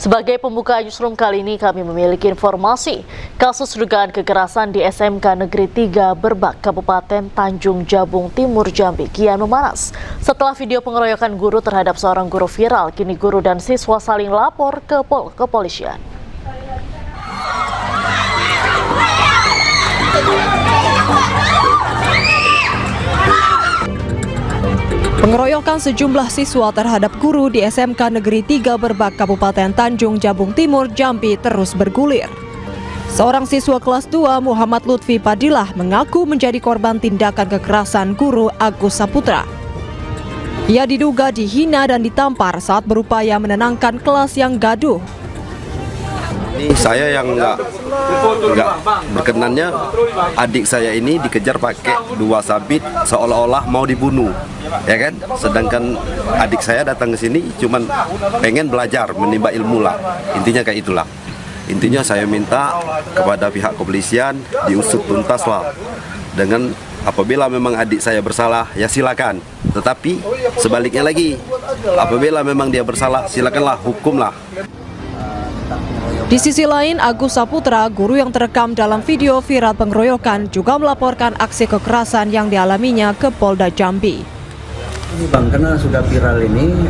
Sebagai pembuka newsroom kali ini kami memiliki informasi kasus dugaan kekerasan di SMK Negeri 3 Berbak, Kabupaten Tanjung Jabung Timur, Jambi kian memanas. Setelah video pengeroyokan guru terhadap seorang guru viral, kini guru dan siswa saling lapor ke kepolisian. Pengeroyokan sejumlah siswa terhadap guru di SMK Negeri 3 Berbak, Kabupaten Tanjung Jabung Timur, Jambi terus bergulir. Seorang siswa kelas 2, Muhammad Lutfi Padilah, mengaku menjadi korban tindakan kekerasan guru Agus Saputra. Ia diduga dihina dan ditampar saat berupaya menenangkan kelas yang gaduh. Ini saya yang nggak berkenannya, adik saya ini dikejar pakai 2 sabit seolah-olah mau dibunuh, ya kan? Sedangkan adik saya datang ke sini cuman pengen belajar, menimba ilmu lah. Intinya kayak itulah. Intinya saya minta kepada pihak kepolisian diusut tuntas lah. Dengan apabila memang adik saya bersalah, ya silakan. Tetapi sebaliknya lagi, apabila memang dia bersalah, silakanlah, hukumlah. Di sisi lain, Agus Saputra, guru yang terekam dalam video viral pengeroyokan, juga melaporkan aksi kekerasan yang dialaminya ke Polda Jambi. Ini Bang, karena sudah viral ini,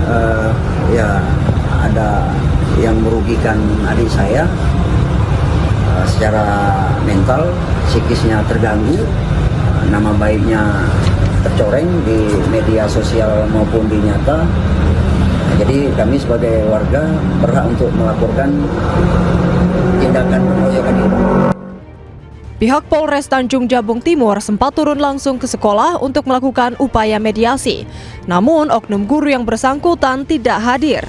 ya ada yang merugikan adik saya secara mental, psikisnya terganggu, nama baiknya tercoreng di media sosial maupun di nyata. Jadi kami sebagai warga berhak untuk melaporkan tindakan pengeroyokan ini. Pihak Polres Tanjung Jabung Timur sempat turun langsung ke sekolah untuk melakukan upaya mediasi. Namun oknum guru yang bersangkutan tidak hadir.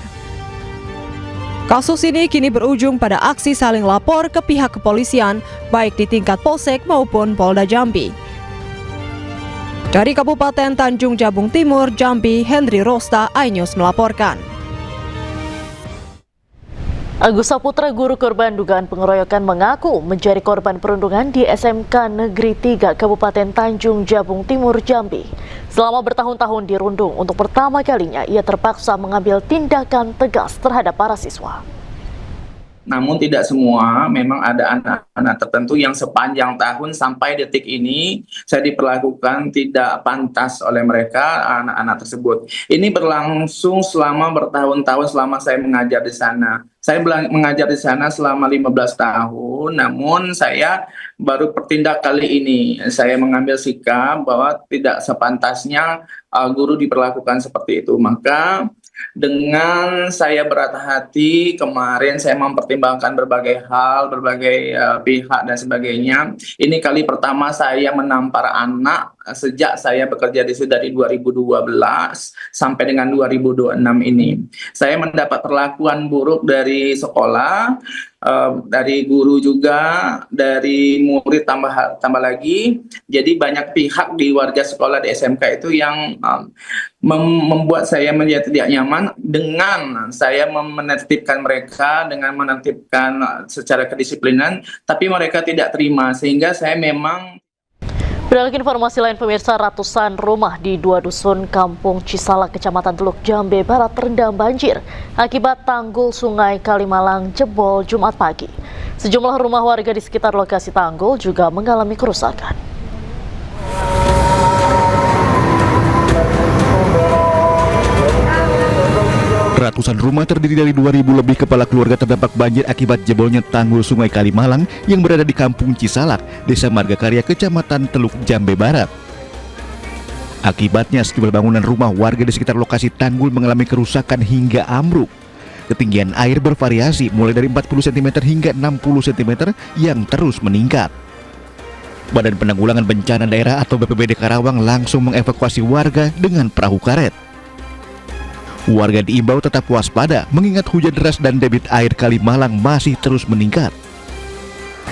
Kasus ini kini berujung pada aksi saling lapor ke pihak kepolisian, baik di tingkat Polsek maupun Polda Jambi. Dari Kabupaten Tanjung Jabung Timur, Jambi, Henry Rosta, iNews melaporkan. Agus Saputra, guru korban dugaan pengeroyokan, mengaku menjadi korban perundungan di SMK Negeri 3 Kabupaten Tanjung Jabung Timur, Jambi. Selama bertahun-tahun dirundung, untuk pertama kalinya ia terpaksa mengambil tindakan tegas terhadap para siswa. Namun tidak semua, memang ada anak-anak tertentu yang sepanjang tahun sampai detik ini saya diperlakukan tidak pantas oleh mereka, anak-anak tersebut. Ini berlangsung selama bertahun-tahun selama saya mengajar di sana. Saya mengajar di sana selama 15 tahun, namun saya baru bertindak kali ini. Saya mengambil sikap bahwa tidak sepantasnya guru diperlakukan seperti itu. Maka dengan saya berat hati, kemarin saya mempertimbangkan berbagai hal, berbagai pihak dan sebagainya. Ini kali pertama saya menampar anak sejak saya bekerja di sini dari 2012 sampai dengan 2026 ini. Saya mendapat perlakuan buruk dari sekolah, dari guru juga, dari murid tambah lagi. Jadi banyak pihak di warga sekolah di SMK itu yang membuat saya menjadi tidak nyaman dengan saya menertibkan mereka, dengan menertibkan secara kedisiplinan, tapi mereka tidak terima, sehingga saya memang. Beralih informasi lain, pemirsa, ratusan rumah di 2 dusun Kampung Cisalak, Kecamatan Teluk Jambe Barat terendam banjir akibat tanggul Sungai Kalimalang jebol Jumat pagi. Sejumlah rumah warga di sekitar lokasi tanggul juga mengalami kerusakan. Ratusan rumah terdiri dari 2.000 lebih kepala keluarga terdampak banjir akibat jebolnya tanggul Sungai Kalimalang yang berada di Kampung Cisalak, Desa Margakarya, Kecamatan Teluk Jambe Barat. Akibatnya sejumlah bangunan rumah warga di sekitar lokasi tanggul mengalami kerusakan hingga ambruk. Ketinggian air bervariasi mulai dari 40 cm hingga 60 cm yang terus meningkat. Badan Penanggulangan Bencana Daerah atau BPBD Karawang langsung mengevakuasi warga dengan perahu karet. Warga diimbau tetap waspada mengingat hujan deras dan debit air Kalimalang masih terus meningkat.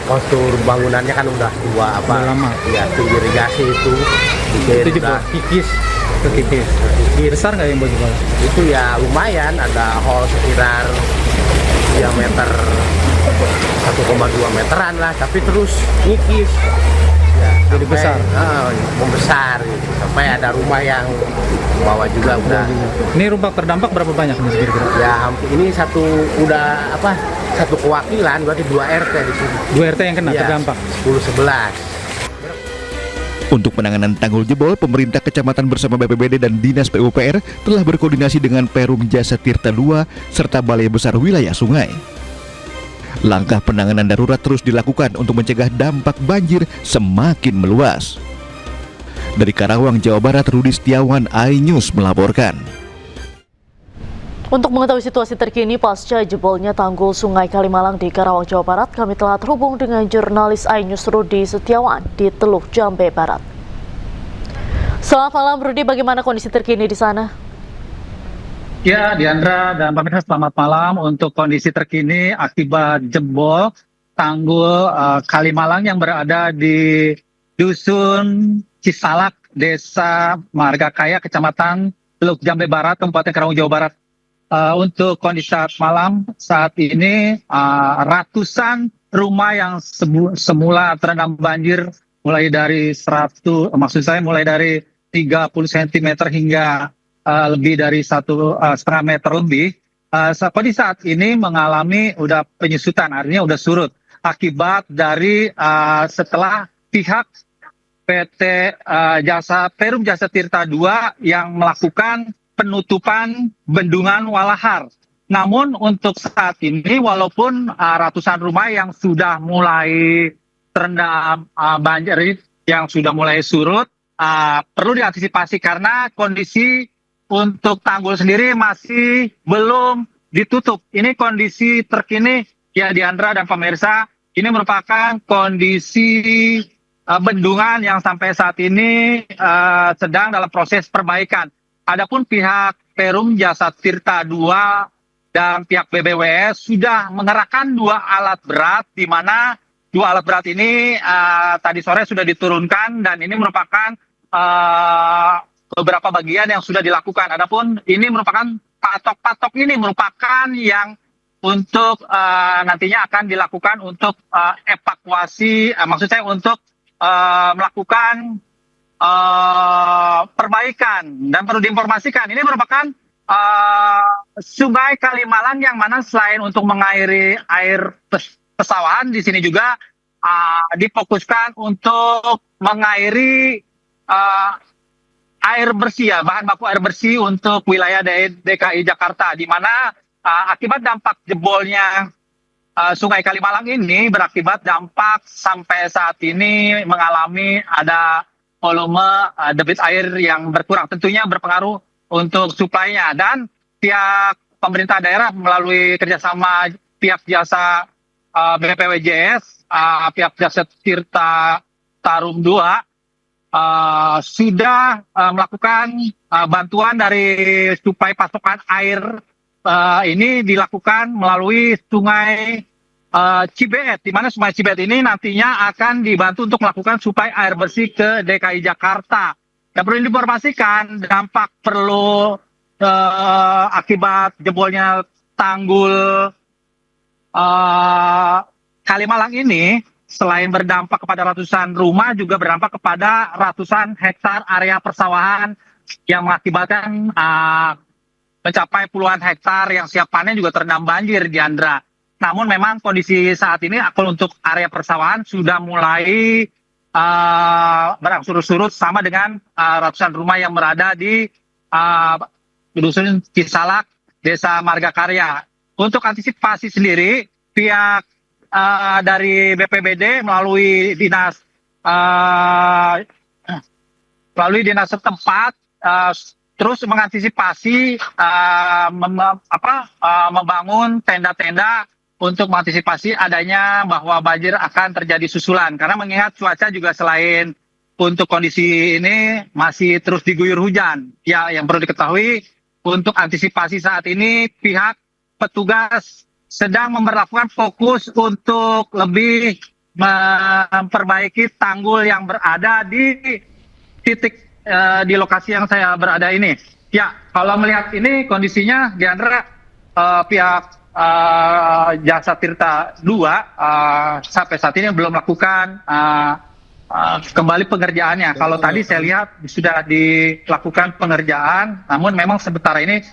Kontur bangunannya kan udah tua, lama. Ya, tinggi irigasi itu udah kikis. Besar nggak yang bocor? Itu ya lumayan, ada hole sekitar diameter 1,2 meteran lah, tapi terus kikis. Ya. Jadi besar. Membesar gitu. Sampai ada rumah yang bawah juga udah. Ini rumah terdampak berapa banyak nih kira-kira? Ya hampir ini satu kewakilan berarti 2 RT di sini. 2 RT yang kena Iya, terdampak. 10-11. Untuk penanganan tanggul jebol, pemerintah kecamatan bersama BPBD dan Dinas PUPR telah berkoordinasi dengan Perum Jasa Tirta II serta Balai Besar Wilayah Sungai. Langkah penanganan darurat terus dilakukan untuk mencegah dampak banjir semakin meluas. Dari Karawang, Jawa Barat, Rudi Setiawan, iNews melaporkan. Untuk mengetahui situasi terkini pasca jebolnya tanggul Sungai Kalimalang di Karawang, Jawa Barat, kami telah terhubung dengan jurnalis iNews Rudi Setiawan di Teluk Jambe Barat. Selamat malam Rudi, bagaimana kondisi terkini di sana? Ya, Diandra dan pemirsa, selamat malam. Untuk kondisi terkini akibat jebol tanggul Kalimalang yang berada di Dusun Cisalak, Desa Marga Kaya, Kecamatan Teluk Jambe Barat, Kabupaten Karawang, Jawa Barat. Untuk kondisi saat malam saat ini ratusan rumah yang semula terendam banjir mulai dari 30 cm hingga lebih dari 1,5 meter lebih. Kondisi saat ini mengalami udah penyusutan, artinya udah surut akibat dari setelah pihak PT Perum Jasa Tirta II yang melakukan penutupan bendungan Walahar. Namun untuk saat ini walaupun ratusan rumah yang sudah mulai terendam banjir yang sudah mulai surut, perlu diantisipasi karena kondisi untuk tanggul sendiri masih belum ditutup. Ini kondisi terkini ya Diandra dan pemirsa, ini merupakan kondisi bendungan yang sampai saat ini sedang dalam proses perbaikan. Adapun pihak Perum Jasa Tirta II dan pihak BBWS sudah mengerahkan 2 alat berat, di mana 2 alat berat ini tadi sore sudah diturunkan dan ini merupakan beberapa bagian yang sudah dilakukan. Adapun ini merupakan patok-patok ini merupakan yang untuk nantinya akan dilakukan untuk evakuasi, maksud saya untuk melakukan perbaikan. Dan perlu diinformasikan ini merupakan Sungai Kalimalang yang mana selain untuk mengairi air pesawahan, di sini juga difokuskan untuk mengairi air bersih ya, bahan baku air bersih untuk wilayah DKI Jakarta, di mana akibat dampak jebolnya Sungai Kalimalang ini berakibat dampak sampai saat ini mengalami ada volume debit air yang berkurang, tentunya berpengaruh untuk suplainya. Dan pihak pemerintah daerah melalui kerjasama pihak jasa BPWJS, pihak jasa Tirta Tarum II sudah melakukan bantuan dari suplai pasokan air ini dilakukan melalui Sungai Cibeet, di mana Sungai Cibeet ini nantinya akan dibantu untuk melakukan suplai air bersih ke DKI Jakarta. Dan perlu diinformasikan dampak akibat jebolnya tanggul Kalimalang ini selain berdampak kepada ratusan rumah juga berdampak kepada ratusan hektar area persawahan yang mengakibatkan mencapai puluhan hektar yang siap panen juga terendam banjir, Diandra. Namun memang kondisi saat ini untuk area persawahan sudah mulai berangsur surut sama dengan ratusan rumah yang berada di Dusun Cisalak, Desa Marga Karya. Untuk antisipasi sendiri, pihak dari BPBD melalui dinas setempat terus mengantisipasi membangun tenda-tenda untuk mengantisipasi adanya bahwa banjir akan terjadi susulan. Karena mengingat cuaca juga selain untuk kondisi ini masih terus diguyur hujan. Ya, yang perlu diketahui untuk antisipasi saat ini pihak petugas sedang memperlakukan fokus untuk lebih memperbaiki tanggul yang berada di titik di lokasi yang saya berada ini. Ya, kalau melihat ini kondisinya, Diandra, pihak Jasa Tirta II sampai saat ini belum melakukan kembali pengerjaannya. Kalau tadi saya lihat sudah dilakukan pengerjaan, namun memang sementara ini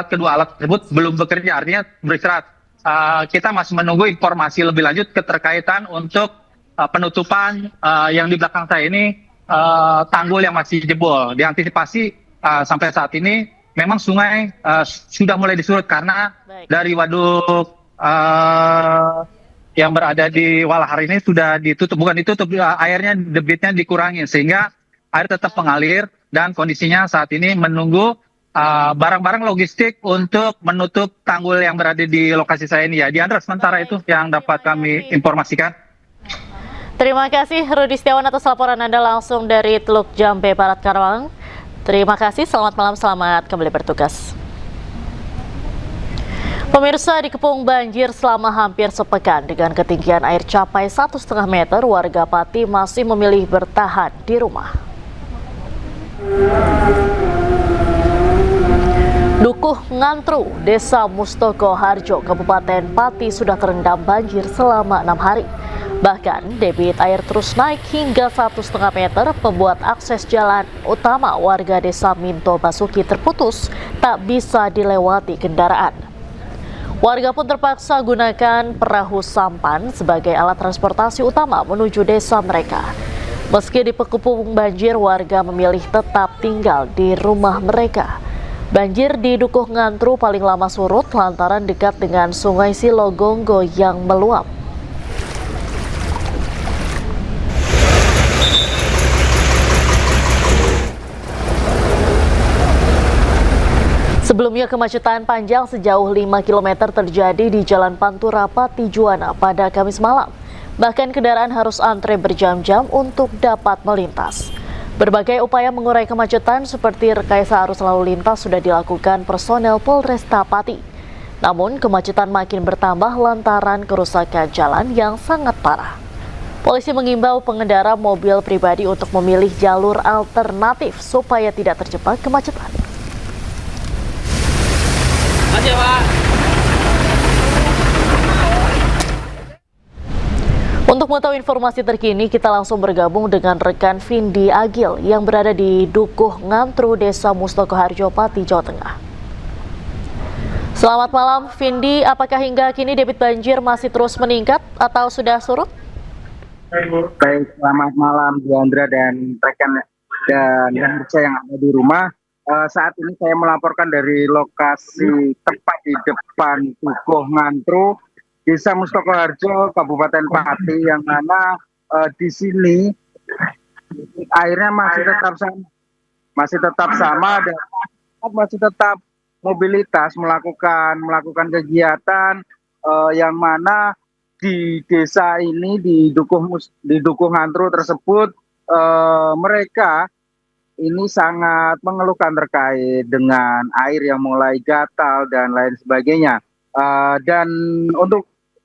kedua alat tersebut belum bekerja, artinya beristirahat. Kita masih menunggu informasi lebih lanjut keterkaitan untuk penutupan yang di belakang saya ini, tanggul yang masih jebol. Diantisipasi sampai saat ini memang sungai sudah mulai disurut karena dari waduk yang berada di Walahar ini sudah ditutup, bukan ditutup, airnya debitnya dikurangi sehingga air tetap mengalir dan kondisinya saat ini menunggu barang-barang logistik untuk menutup tanggul yang berada di lokasi saya ini ya. Diandra, sementara itu yang dapat kami informasikan. Terima kasih Rudi Setiawan atas laporan Anda langsung dari Teluk Jambe Barat, Karawang. Terima kasih, selamat malam, selamat kembali bertugas. Pemirsa, dikepung banjir selama hampir sepekan dengan ketinggian air capai 1,5 meter, warga Pati masih memilih bertahan di rumah. Dukuh Ngantru, Desa Mustoko Harjo, Kabupaten Pati sudah terendam banjir selama 6 hari. Bahkan debit air terus naik hingga 1,5 meter, membuat akses jalan utama warga Desa Minto Basuki terputus, tak bisa dilewati kendaraan. Warga pun terpaksa gunakan perahu sampan sebagai alat transportasi utama menuju desa mereka. Meski dikepung banjir, warga memilih tetap tinggal di rumah mereka. Banjir di Dukuh Ngantru paling lama surut lantaran dekat dengan Sungai Silogonggo yang meluap. Sebelumnya kemacetan panjang sejauh 5 km terjadi di Jalan Pantura Pati Juwana pada Kamis malam. Bahkan kendaraan harus antre berjam-jam untuk dapat melintas. Berbagai upaya mengurai kemacetan seperti rekayasa arus lalu lintas sudah dilakukan personel Polresta Pati. Namun kemacetan makin bertambah lantaran kerusakan jalan yang sangat parah. Polisi mengimbau pengendara mobil pribadi untuk memilih jalur alternatif supaya tidak terjebak kemacetan. Untuk mengetahui informasi terkini, kita langsung bergabung dengan rekan Vindi Agil yang berada di Dukuh Ngantru, Desa Mustoko Harjo, Pati, Jawa Tengah. Selamat malam, Vindi. Apakah hingga kini debit banjir masih terus meningkat atau sudah surut? Baik, selamat malam Diandra dan rekan dan pemirsa yang ada di rumah. Saat ini saya melaporkan dari lokasi tepat di depan Dukuh Ngantru, Desa Mustoko Harjo, Kabupaten Pati, yang mana di sini airnya masih tetap sama dan masih tetap mobilitas melakukan kegiatan yang mana di desa ini di Dukuh Ngantru tersebut mereka ini sangat mengeluhkan terkait dengan air yang mulai gatal dan lain sebagainya. Dan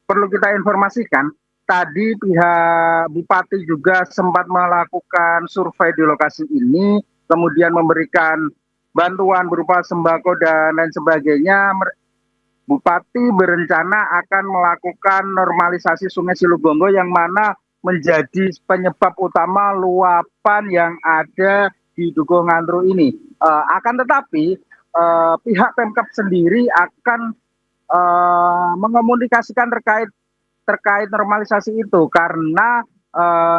perlu kita informasikan, tadi pihak Bupati juga sempat melakukan survei di lokasi ini, kemudian memberikan bantuan berupa sembako dan lain sebagainya. Bupati berencana akan melakukan normalisasi Sungai Silogonggo yang mana menjadi penyebab utama luapan yang ada di Dukuh Ngantru ini. Akan tetapi pihak Pemkab sendiri akan mengomunikasikan terkait normalisasi itu, karena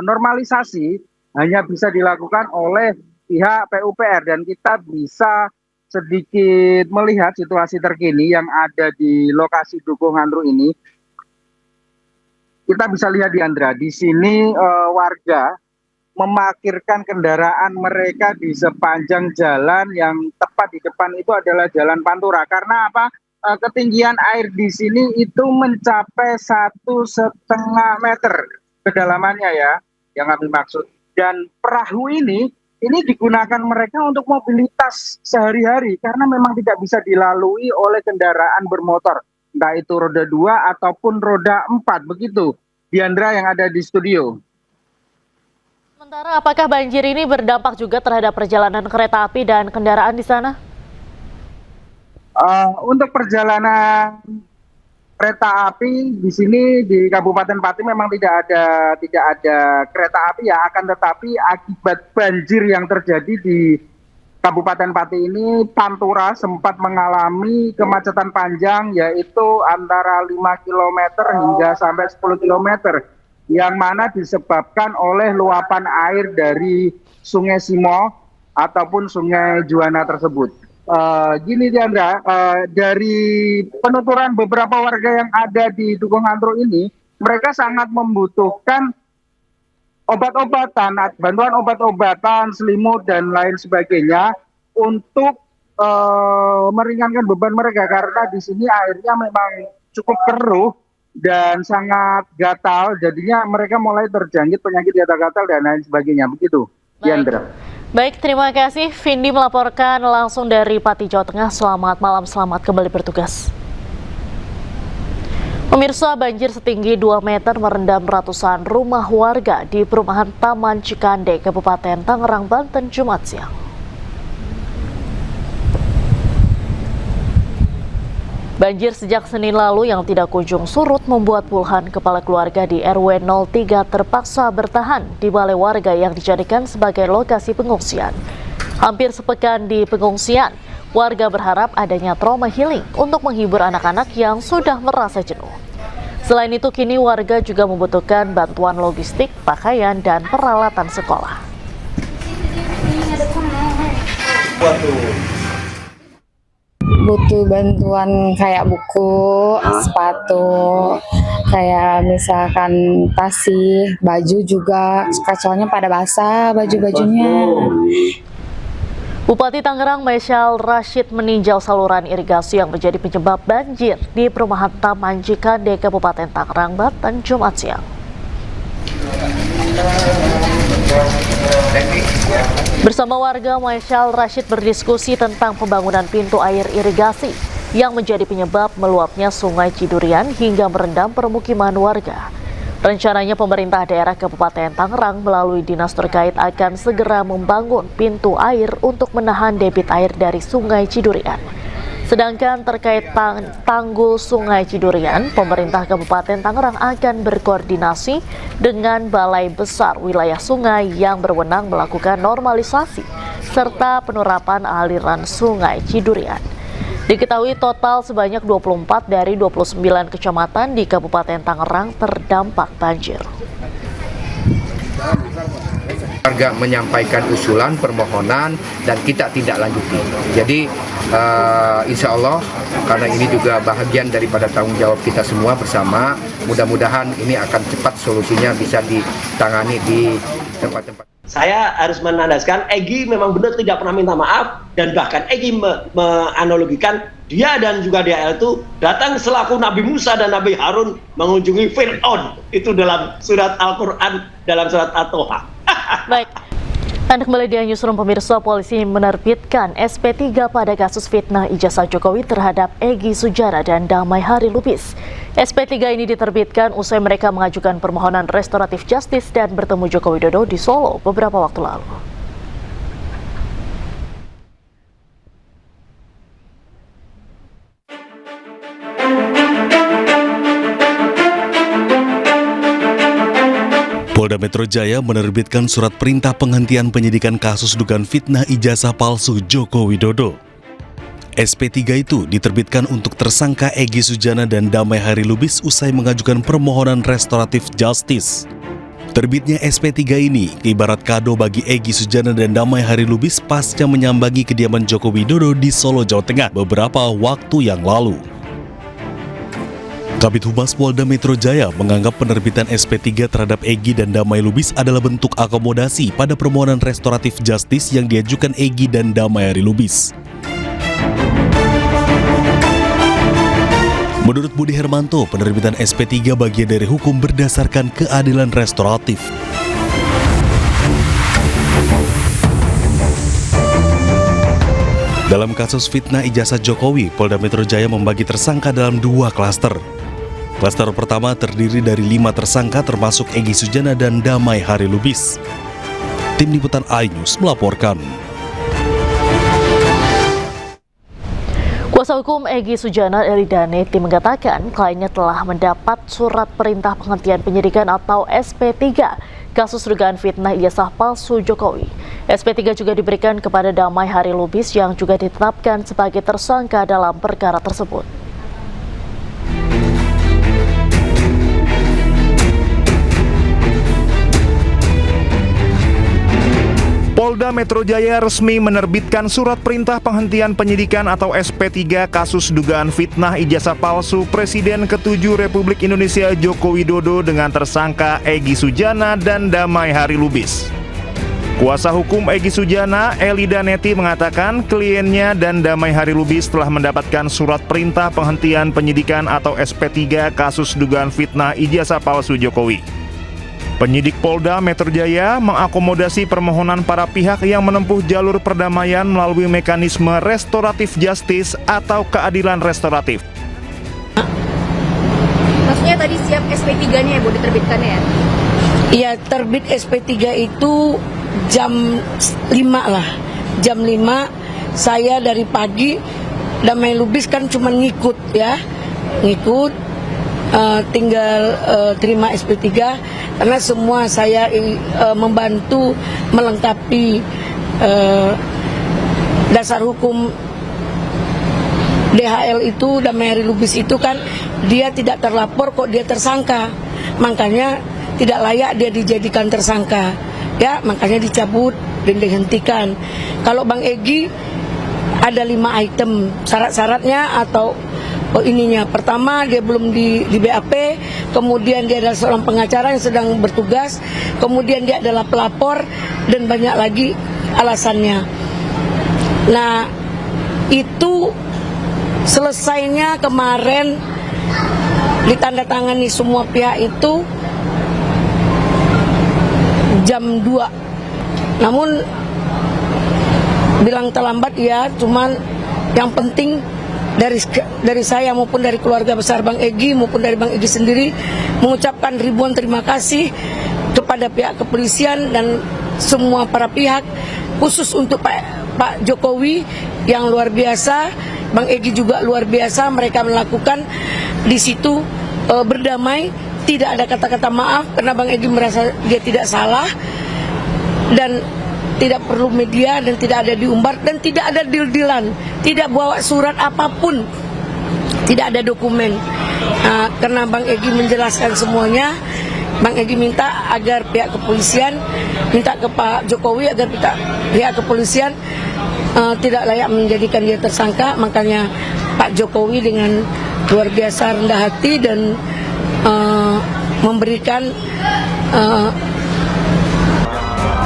normalisasi hanya bisa dilakukan oleh pihak PUPR dan kita bisa sedikit melihat situasi terkini yang ada di lokasi Dukuh Ngantru ini. Kita bisa lihat Diandra, di sini warga memarkirkan kendaraan mereka di sepanjang jalan yang tepat di depan itu adalah Jalan Pantura. Karena apa? Ketinggian air di sini itu mencapai 1,5 meter kedalamannya ya, yang kami maksud. Dan perahu ini digunakan mereka untuk mobilitas sehari-hari karena memang tidak bisa dilalui oleh kendaraan bermotor, entah itu roda 2 ataupun roda 4 begitu. Diandra yang ada di studio. Sementara apakah banjir ini berdampak juga terhadap perjalanan kereta api dan kendaraan di sana? Untuk perjalanan kereta api di sini di Kabupaten Pati memang tidak ada kereta api ya, akan tetapi akibat banjir yang terjadi di Kabupaten Pati ini, Pantura sempat mengalami kemacetan panjang yaitu antara 5 km hingga sampai 10 km yang mana disebabkan oleh luapan air dari Sungai Simo ataupun Sungai Juwana tersebut. Gini Diandra, dari penuturan beberapa warga yang ada di Dukuh Ngantru ini, mereka sangat membutuhkan obat-obatan, bantuan obat-obatan, selimut dan lain sebagainya untuk meringankan beban mereka karena di sini airnya memang cukup keruh dan sangat gatal, jadinya mereka mulai terjangkit penyakit gatal-gatal dan lain sebagainya. Begitu, Diandra. Baik, terima kasih. Vindi melaporkan langsung dari Pati, Jawa Tengah. Selamat malam, selamat kembali bertugas. Pemirsa, banjir setinggi 2 meter merendam ratusan rumah warga di perumahan Taman Cikande, Kabupaten Tangerang, Banten, Jumat siang. Banjir sejak Senin lalu yang tidak kunjung surut membuat puluhan kepala keluarga di RW 03 terpaksa bertahan di balai warga yang dijadikan sebagai lokasi pengungsian. Hampir sepekan di pengungsian, warga berharap adanya trauma healing untuk menghibur anak-anak yang sudah merasa jenuh. Selain itu, kini warga juga membutuhkan bantuan logistik, pakaian, dan peralatan sekolah. Butuh bantuan kayak buku, sepatu, kayak misalkan tasi, baju juga, soalnya pada basah baju-bajunya. Bupati Tangerang Maisyal Rashid meninjau saluran irigasi yang menjadi penyebab banjir di perumahan Taman Cikande, Kabupaten Tangerang, Banten, Jumat siang. Bersama warga, Maisyal Rashid berdiskusi tentang pembangunan pintu air irigasi yang menjadi penyebab meluapnya Sungai Cidurian hingga merendam permukiman warga. Rencananya pemerintah daerah Kabupaten Tangerang melalui dinas terkait akan segera membangun pintu air untuk menahan debit air dari Sungai Cidurian. Sedangkan terkait tanggul Sungai Cidurian, pemerintah Kabupaten Tangerang akan berkoordinasi dengan Balai Besar Wilayah Sungai yang berwenang melakukan normalisasi serta penerapan aliran Sungai Cidurian. Diketahui total sebanyak 24 dari 29 kecamatan di Kabupaten Tangerang terdampak banjir. Warga menyampaikan usulan, permohonan, dan kita tidak lanjuti. Jadi insya Allah, karena ini juga bahagian daripada tanggung jawab kita semua bersama, mudah-mudahan ini akan cepat solusinya bisa ditangani di tempat-tempat. Saya harus menandaskan, Egy memang benar tidak pernah minta maaf, dan bahkan Egy menganalogikan dia dan juga DHL itu datang selaku Nabi Musa dan Nabi Harun mengunjungi Fir'aun. Itu dalam surat Al-Quran, dalam surat At-Toha. Baik, Anda kembali di Newsroom. Pemirsa, polisi menerbitkan SP3 pada kasus fitnah ijazah Jokowi terhadap Egy Sujana dan Damai Hari Lubis. SP3 ini diterbitkan usai mereka mengajukan permohonan restoratif justice dan bertemu Joko Widodo di Solo beberapa waktu lalu. Polda Metro Jaya menerbitkan surat perintah penghentian penyidikan kasus dugaan fitnah ijazah palsu Joko Widodo. SP3 itu diterbitkan untuk tersangka Egy Sujana dan Damai Hari Lubis usai mengajukan permohonan restoratif justice. Terbitnya SP3 ini ibarat kado bagi Egy Sujana dan Damai Hari Lubis pasca menyambangi kediaman Joko Widodo di Solo, Jawa Tengah beberapa waktu yang lalu. Kabid Humas Polda Metro Jaya menganggap penerbitan SP3 terhadap Egy dan Damai Lubis adalah bentuk akomodasi pada permohonan restoratif justice yang diajukan Egy dan Damai Hari Lubis. Menurut Budi Hermanto, penerbitan SP3 bagian dari hukum berdasarkan keadilan restoratif. Dalam kasus fitnah ijazah Jokowi, Polda Metro Jaya membagi tersangka dalam 2 klaster. Klaster pertama terdiri dari 5 tersangka termasuk Egy Sujana dan Damai Hari Lubis. Tim Liputan iNews melaporkan. Kuasa hukum Egy Sujana Elida Neti mengatakan kliennya telah mendapat surat perintah penghentian penyidikan atau SP3 kasus dugaan fitnah ijazah palsu Jokowi. SP3 juga diberikan kepada Damai Hari Lubis yang juga ditetapkan sebagai tersangka dalam perkara tersebut. Polda Metro Jaya resmi menerbitkan surat perintah penghentian penyidikan atau SP3 kasus dugaan fitnah ijazah palsu Presiden ke-7 Republik Indonesia Joko Widodo dengan tersangka Egy Sujana dan Damai Hari Lubis. Kuasa hukum Egy Sujana, Elida Neti mengatakan kliennya dan Damai Hari Lubis telah mendapatkan surat perintah penghentian penyidikan atau SP3 kasus dugaan fitnah ijazah palsu Jokowi. Penyidik Polda Metro Jaya mengakomodasi permohonan para pihak yang menempuh jalur perdamaian melalui mekanisme restoratif justice atau keadilan restoratif. Maksudnya tadi siap SP3-nya ya, Bu, diterbitkannya ya? Iya, terbit SP3 itu jam 5 lah. Jam 5 saya dari pagi, Damai Lubis kan cuma ngikut ya. Ngikut, tinggal terima SP3 karena semua saya membantu melengkapi dasar hukum DHL itu. Damai Hari Lubis itu kan dia tidak terlapor kok dia tersangka, makanya tidak layak dia dijadikan tersangka ya, makanya dicabut dan dihentikan. Kalau Bang Egy ada 5 item syarat-syaratnya atau ininya. Pertama, dia belum di BAP, kemudian dia adalah seorang pengacara yang sedang bertugas, kemudian dia adalah pelapor, dan banyak lagi alasannya. Nah, itu selesainya kemarin ditandatangani semua pihak itu jam 2. Namun bilang terlambat ya, cuman yang penting dari saya maupun dari keluarga besar Bang Egy maupun dari Bang Egy sendiri mengucapkan ribuan terima kasih kepada pihak kepolisian dan semua para pihak, khusus untuk Pak Jokowi yang luar biasa, Bang Egy juga luar biasa. Mereka melakukan di situ berdamai, tidak ada kata-kata maaf karena Bang Egy merasa dia tidak salah dan tidak perlu media dan tidak ada diumbar dan tidak ada deal-dealan, tidak bawa surat apapun, tidak ada dokumen. Karena Bang Egy menjelaskan semuanya, Bang Egy minta agar pihak kepolisian, minta ke Pak Jokowi agar pihak kepolisian tidak layak menjadikan dia tersangka. Makanya Pak Jokowi dengan luar biasa rendah hati dan memberikan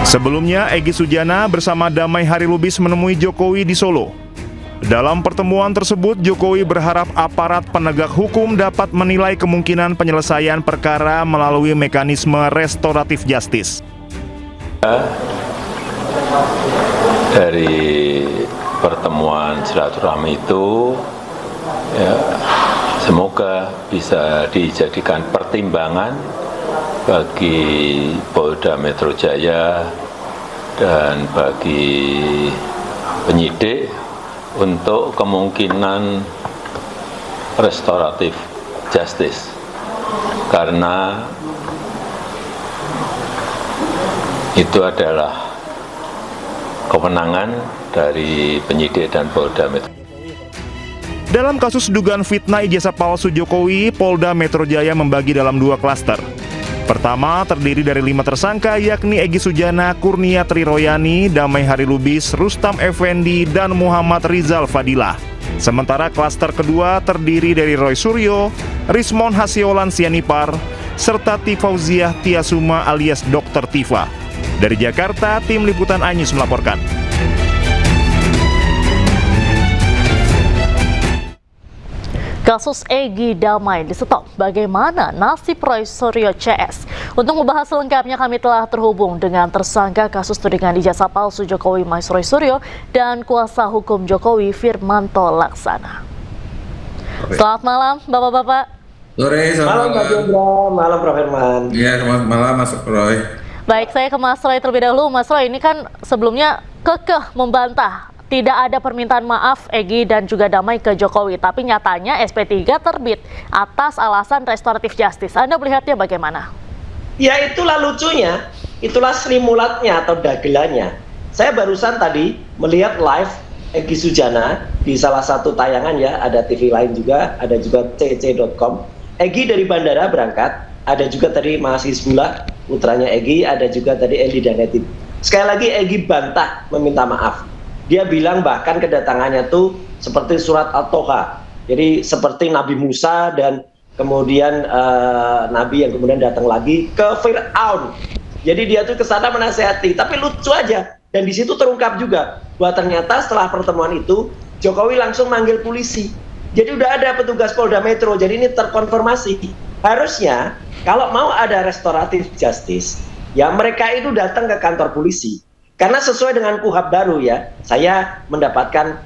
Sebelumnya, Egy Sujana bersama Damai Hari Lubis menemui Jokowi di Solo. Dalam pertemuan tersebut, Jokowi berharap aparat penegak hukum dapat menilai kemungkinan penyelesaian perkara melalui mekanisme restoratif justice. Dari pertemuan silaturahmi itu, ya, semoga bisa dijadikan pertimbangan bagi Polda Metro Jaya dan bagi penyidik untuk kemungkinan restoratif justice, karena itu adalah kewenangan dari penyidik dan Polda Metro. Dalam kasus dugaan fitnah ijazah palsu Jokowi, Polda Metro Jaya membagi dalam 2 klaster. Pertama, terdiri dari 5 tersangka, yakni Egy Sujana, Kurnia Triroyani, Damai Hari Lubis, Rustam Effendi, dan Muhammad Rizal Fadilah. Sementara klaster kedua terdiri dari Roy Suryo, Rismon Hasiolan Sianipar, serta Tifauziah Tiasuma alias Dr. Tifa. Dari Jakarta, tim Liputan iNews melaporkan. Kasus Egy Damai disetop. Bagaimana nasib Roy Suryo CS? Untuk membahas selengkapnya kami telah terhubung dengan tersangka kasus tudingan ijazah palsu Jokowi Mas Roy Suryo dan kuasa hukum Jokowi Firmanto Laksana. Selamat malam Bapak-bapak. Sore, malam Pak Jendra, malam Prof. Firman. Iya, malam Mas Roy. Baik, saya ke Mas Roy terlebih dahulu. Mas Roy, ini kan sebelumnya kekeh membantah tidak ada permintaan maaf Egy dan juga Damai ke Jokowi, tapi nyatanya SP3 terbit atas alasan restoratif justice. Anda melihatnya bagaimana? Ya itulah lucunya, itulah Sri Mulatnya atau dagelannya. Saya barusan tadi melihat live Egy Sujana di salah satu tayangan ya, ada TV lain juga, ada juga cc.com. Egy dari bandara berangkat, ada juga tadi Mas Hizbullah, putranya Egy, ada juga tadi Eli Danetin. Sekali lagi Egy bantah meminta maaf. Dia bilang bahkan kedatangannya tuh seperti surat Al-Toha. Jadi seperti Nabi Musa dan kemudian Nabi yang kemudian datang lagi ke Fir'aun. Jadi dia tuh kesana menasehati. Tapi lucu aja. Dan di situ terungkap juga bahwa ternyata setelah pertemuan itu Jokowi langsung manggil polisi. Jadi udah ada petugas Polda Metro. Jadi ini terkonfirmasi. Harusnya kalau mau ada restoratif justice, ya mereka itu datang ke kantor polisi. Karena sesuai dengan KUHAP baru ya, saya mendapatkan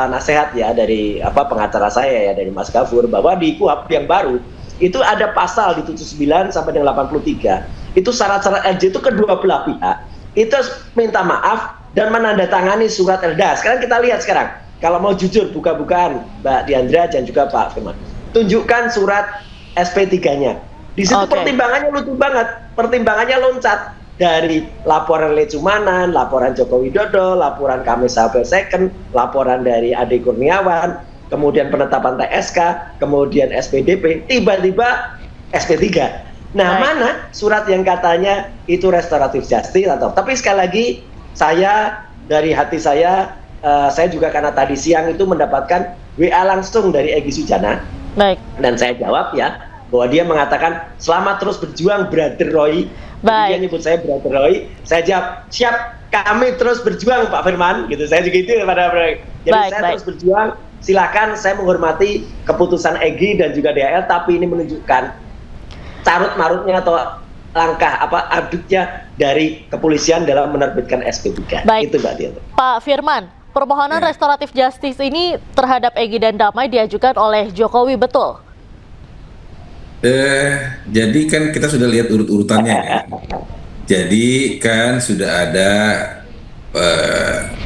nasihat ya dari pengacara saya ya, dari Mas Gafur, bahwa di KUHAP yang baru itu ada pasal di 79 sampai dengan 83. Itu syarat-syarat LJ itu kedua belah pihak itu minta maaf dan menandatangani surat LDA. Sekarang kita lihat sekarang, kalau mau jujur buka-bukaan Mbak Diandra dan juga Pak Firman, tunjukkan surat SP3-nya. Di situ pertimbangannya lucu banget, pertimbangannya loncat. Dari laporan Lecumanan, laporan Joko Widodo, laporan Kamis Apel Second, laporan dari Ade Kurniawan, kemudian penetapan TSK, kemudian SPDP, tiba-tiba SP3. Nah, mana surat yang katanya itu restoratif justice atau? Tapi sekali lagi, saya dari hati saya juga karena tadi siang itu mendapatkan WA langsung dari Egy Sujana. Baik. Dan saya jawab ya, bahwa dia mengatakan selamat terus berjuang Brother Roy. Dia nyebut saya Brother Roy. Saya jawab siap, kami terus berjuang Pak Firman. Gitu. Saya juga itu kepada Roy. Jadi saya terus berjuang. Silakan, saya menghormati keputusan Egy dan juga DHL, tapi ini menunjukkan carut marutnya atau langkah aduknya dari kepolisian dalam menerbitkan SP3. Baik. Itu Mbak Tia. Pak Firman, permohonan restoratif justice ini terhadap Egy dan Damai diajukan oleh Jokowi, betul? Jadi kan kita sudah lihat urut-urutannya ya. Jadi kan sudah ada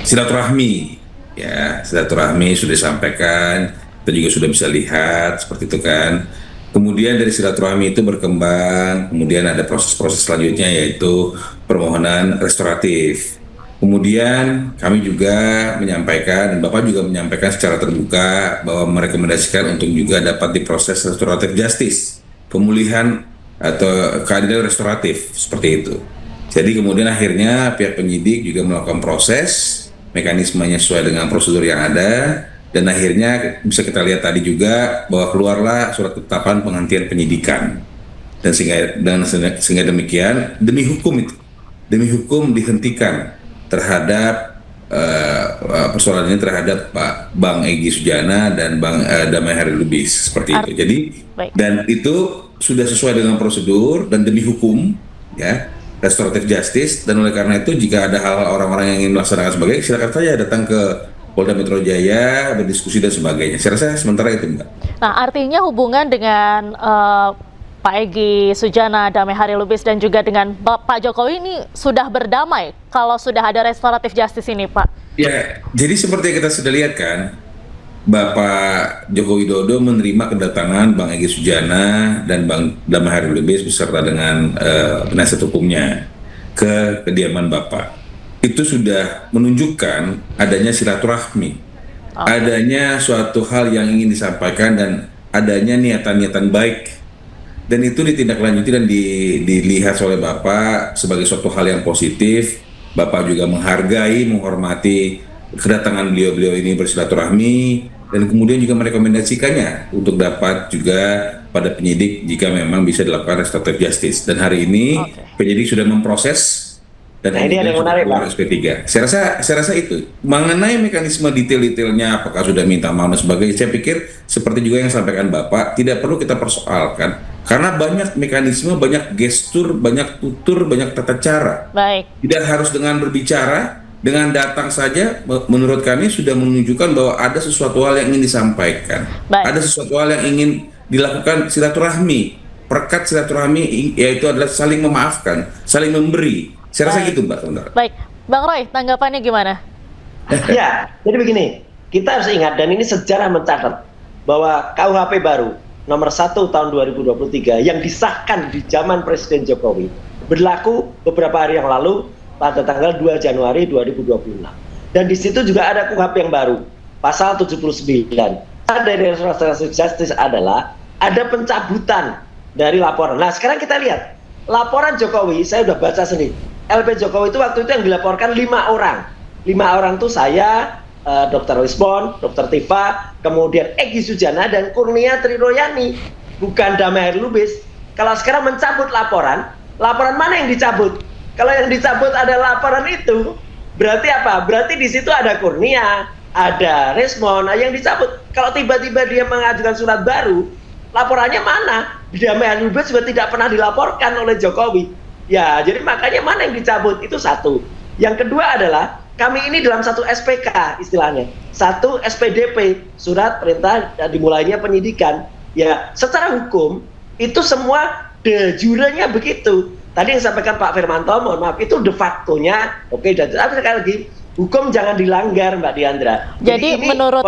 silaturahmi ya, silaturahmi sudah disampaikan, kita juga sudah bisa lihat seperti itu kan. Kemudian dari silaturahmi itu berkembang, kemudian ada proses-proses selanjutnya yaitu permohonan restoratif. Kemudian kami juga menyampaikan, dan Bapak juga menyampaikan secara terbuka bahwa merekomendasikan untuk juga dapat diproses restoratif justice, pemulihan atau keadilan restoratif seperti itu. Jadi kemudian akhirnya pihak penyidik juga melakukan proses, mekanismenya sesuai dengan prosedur yang ada, dan akhirnya bisa kita lihat tadi juga bahwa keluarlah surat ketetapan penghentian penyidikan. Dan sehingga demikian demi hukum dihentikan terhadap persoalan ini terhadap Pak Bang Egy Sujana dan Bang Damai Hari Lubis seperti itu. Jadi dan itu sudah sesuai dengan prosedur dan demi hukum ya, restoratif justice, dan oleh karena itu jika ada hal orang-orang yang ingin melaksanakan sebagainya, silakan saja datang ke Polda Metro Jaya, berdiskusi dan sebagainya. Saya rasa sementara itu Mbak. Nah, artinya hubungan dengan Pak Egy Sujana, Damai Hari Lubis dan juga dengan Pak Jokowi ini sudah berdamai kalau sudah ada restoratif justice ini, Pak? Ya, jadi seperti yang kita sudah lihat kan, Bapak Joko Widodo menerima kedatangan Bang Egy Sujana dan Bang Damai Hari Lubis beserta dengan penasihat hukumnya ke kediaman Bapak. Itu sudah menunjukkan adanya silaturahmi, adanya suatu hal yang ingin disampaikan dan adanya niatan-niatan baik. Dan itu ditindaklanjuti dan dilihat oleh Bapak sebagai suatu hal yang positif. Bapak juga menghargai, menghormati kedatangan beliau-beliau ini bersilaturahmi, dan kemudian juga merekomendasikannya untuk dapat juga pada penyidik jika memang bisa dilakukan restoratif justice. Dan hari ini penyidik sudah memproses dan ini ada yang menarik Pak. SP3. Saya rasa itu mengenai mekanisme detail-detailnya apakah sudah minta maaf dan sebagainya, saya pikir seperti juga yang sampaikan Bapak tidak perlu kita persoalkan karena banyak mekanisme, banyak gestur, banyak tutur, banyak tata cara. Baik. Tidak harus dengan berbicara, dengan datang saja menurut kami sudah menunjukkan bahwa ada sesuatu hal yang ingin disampaikan. Baik. Ada sesuatu hal yang ingin dilakukan silaturahmi. Perekat silaturahmi yaitu adalah saling memaafkan, saling memberi. Saya rasa gitu Mbak. Baik, Bang Roy, tanggapannya gimana? Ya, jadi begini, kita harus ingat dan ini sejarah mencatat bahwa KUHP baru nomor 1 tahun 2023 yang disahkan di zaman Presiden Jokowi berlaku beberapa hari yang lalu pada tanggal 2 Januari 2026. Dan di situ juga ada KUHP yang baru, pasal 79. Dari restoratif justice adalah ada pencabutan dari laporan. Nah, sekarang kita lihat laporan Jokowi, saya udah baca sendiri. LP Jokowi itu waktu itu yang dilaporkan 5 orang. 5 orang itu saya, Dr. Lisbon, Dr. Tifa, kemudian Egy Sujana dan Kurnia Triroyani, bukan Damai Lubis. Kalau sekarang mencabut laporan mana yang dicabut? Kalau yang dicabut ada laporan itu, berarti apa? Berarti di situ ada Kurnia, ada Resmon, yang dicabut. Kalau tiba-tiba dia mengajukan surat baru, laporannya mana? Damai Lubis juga tidak pernah dilaporkan oleh Jokowi. Ya, jadi makanya mana yang dicabut? Itu satu. Yang kedua adalah kami ini dalam satu SPK istilahnya, satu SPDP, surat perintah dimulainya penyidikan. Ya, secara hukum itu semua de jurenya begitu. Tadi yang disampaikan Pak Firmanto, mohon maaf, itu de facto-nya oke, dan tapi sekali lagi hukum jangan dilanggar, Mbak Diandra. Jadi ini menurut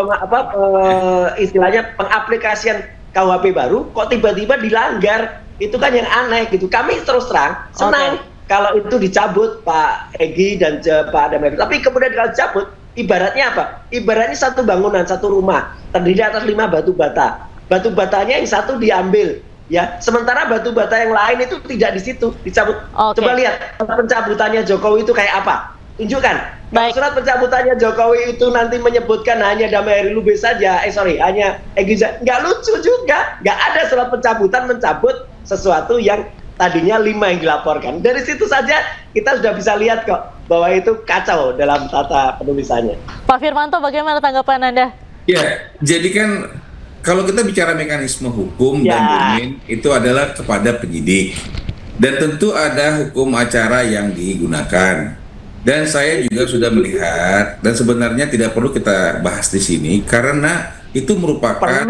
istilahnya pengaplikasian KUHP baru kok tiba-tiba dilanggar, itu kan yang aneh gitu. Kami terus terang senang kalau itu dicabut Pak Egy dan Pak Damai. Tapi kemudian kalau dicabut, ibaratnya apa? Ibaratnya satu bangunan, satu rumah terdiri atas 5 batu bata. Batu batanya yang satu diambil, ya. Sementara batu bata yang lain itu tidak di situ, dicabut. Coba lihat pencabutannya Jokowi itu kayak apa? Tunjukkan. Kalau surat pencabutannya Jokowi itu nanti menyebutkan hanya Damai Lubis saja, hanya Egy, nggak lucu juga. Nggak ada surat pencabutan mencabut sesuatu yang tadinya 5 yang dilaporkan. Dari situ saja kita sudah bisa lihat kok bahwa itu kacau dalam tata penulisannya. Pak Firmanto, bagaimana tanggapan Anda? Ya, jadi kan kalau kita bicara mekanisme hukum dan domain itu adalah kepada penyidik. Dan tentu ada hukum acara yang digunakan. Dan saya juga sudah melihat, dan sebenarnya tidak perlu kita bahas di sini karena itu merupakan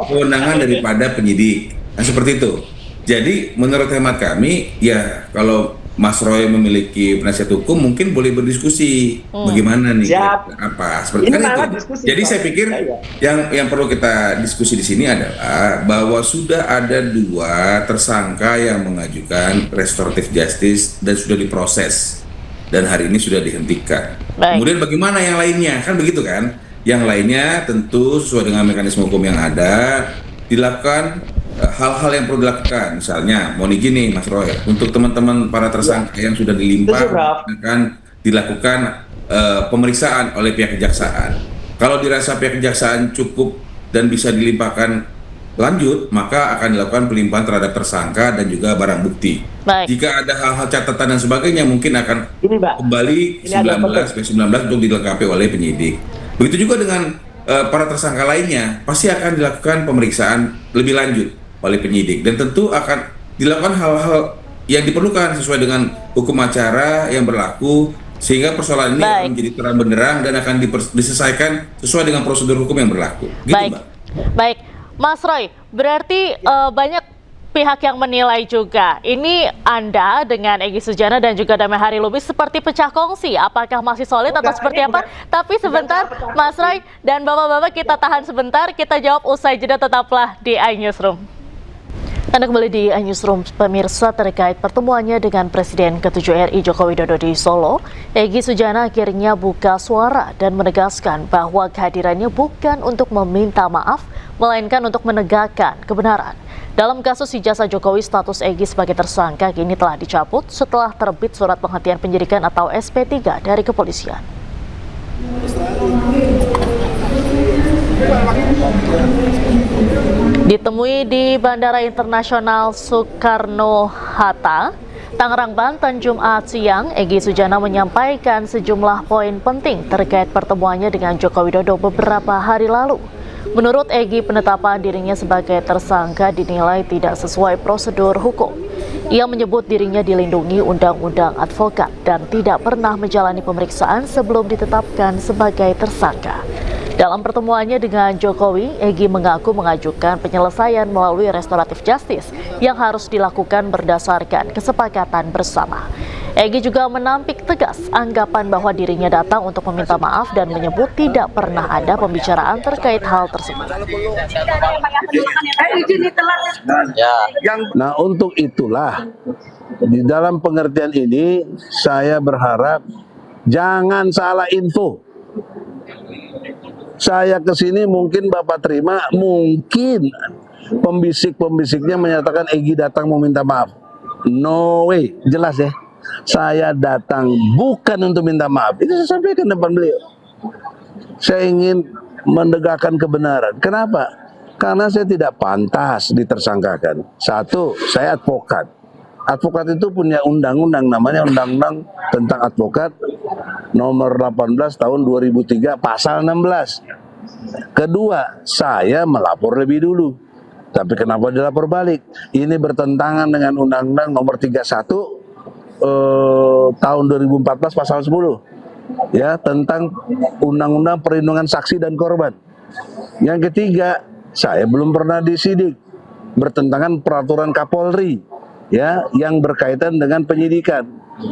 kewenangan daripada penyidik. Nah, seperti itu. Jadi menurut hemat kami, ya kalau Mas Roy memiliki penasihat hukum mungkin boleh berdiskusi bagaimana nih apa seperti kan itu. Jadi saya pikir yang perlu kita diskusi di sini adalah bahwa sudah ada 2 tersangka yang mengajukan restoratif justice dan sudah diproses dan hari ini sudah dihentikan. Kemudian bagaimana yang lainnya? Kan begitu kan? Yang lainnya tentu sesuai dengan mekanisme hukum yang ada dilakukan hal-hal yang perlu dilakukan, misalnya mau gini Mas Roy, untuk teman-teman para tersangka yang sudah dilimpah akan dilakukan pemeriksaan oleh pihak kejaksaan. Kalau dirasa pihak kejaksaan cukup dan bisa dilimpahkan lanjut, maka akan dilakukan pelimpahan terhadap tersangka dan juga barang bukti. Jika ada hal-hal catatan dan sebagainya mungkin akan kembali 19 untuk dilengkapi oleh penyidik. Begitu juga dengan para tersangka lainnya, pasti akan dilakukan pemeriksaan lebih lanjut oleh penyidik dan tentu akan dilakukan hal-hal yang diperlukan sesuai dengan hukum acara yang berlaku sehingga persoalan ini akan menjadi terang benderang dan akan diselesaikan sesuai dengan prosedur hukum yang berlaku. Gitu, Mbak. Baik, Mas Roy, berarti banyak pihak yang menilai juga ini Anda dengan Egy Sujana dan juga Damai Lubis seperti pecah kongsi. Apakah masih solid atau seperti apa? Tapi sebentar, Mas Roy dan Bapak-bapak, kita tahan sebentar. Kita jawab usai jeda, tetaplah di iNewsroom. Anda kembali di iNewsroom, pemirsa. Terkait pertemuannya dengan Presiden ke-7 RI Joko Widodo di Solo, Egy Sujana akhirnya buka suara dan menegaskan bahwa kehadirannya bukan untuk meminta maaf, melainkan untuk menegakkan kebenaran. Dalam kasus ijazah Jokowi, status Egy sebagai tersangka kini telah dicabut setelah terbit surat penghentian penyidikan atau SP3 dari kepolisian. Ditemui di Bandara Internasional Soekarno-Hatta, Tangerang, Banten, Jumat siang, Egy Sujana menyampaikan sejumlah poin penting terkait pertemuannya dengan Joko Widodo beberapa hari lalu. Menurut Egy, penetapan dirinya sebagai tersangka dinilai tidak sesuai prosedur hukum. Ia menyebut dirinya dilindungi Undang-Undang Advokat dan tidak pernah menjalani pemeriksaan sebelum ditetapkan sebagai tersangka. Dalam pertemuannya dengan Jokowi, Egy mengaku mengajukan penyelesaian melalui restoratif justice yang harus dilakukan berdasarkan kesepakatan bersama. Egy juga menampik tegas anggapan bahwa dirinya datang untuk meminta maaf dan menyebut tidak pernah ada pembicaraan terkait hal tersebut. Nah, untuk itulah di dalam pengertian ini saya berharap jangan salah info. Saya kesini mungkin Bapak terima, mungkin pembisik-pembisiknya menyatakan Egy datang meminta maaf. No way, jelas ya. Saya datang bukan untuk minta maaf. Itu saya sampaikan depan beliau. Saya ingin menegakkan kebenaran. Kenapa? Karena saya tidak pantas ditersangkakan. Satu, saya advokat. Advokat itu punya undang-undang, namanya Undang-Undang tentang Advokat nomor 18 tahun 2003 pasal 16. Kedua, saya melapor lebih dulu. Tapi kenapa dilapor balik? Ini bertentangan dengan Undang-Undang nomor 31 tahun 2014 pasal 10. Ya, tentang Undang-Undang Perlindungan Saksi dan Korban. Yang ketiga, saya belum pernah disidik. Bertentangan peraturan Kapolri, ya, yang berkaitan dengan penyidikan.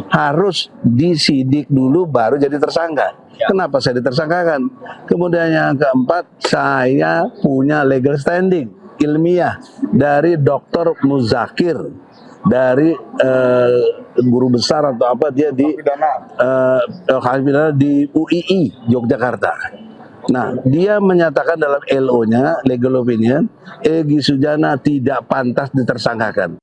Harus disidik dulu baru jadi tersangka. Kenapa saya ditersangkakan? Kemudian yang keempat, saya punya legal standing ilmiah dari Dr. Muzakir, dari guru besar atau apa dia di di UII Yogyakarta. Nah, dia menyatakan dalam LO-nya, legal opinion, Egy Sujana tidak pantas ditersangkakan.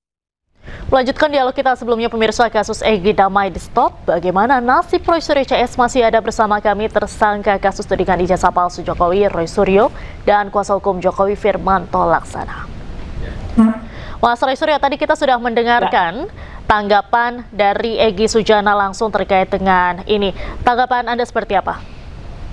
Melanjutkan dialog kita sebelumnya, pemirsa, kasus Egy damai di stop. Bagaimana nasib Roy Suryo CS? Masih ada bersama kami tersangka kasus tudingan ijazah palsu Jokowi, Roy Suryo, dan kuasa hukum Jokowi, Firmanto Laksana. Mas Roy Suryo, tadi kita sudah mendengarkan tanggapan dari Egy Sujana langsung terkait dengan ini. Tanggapan Anda seperti apa?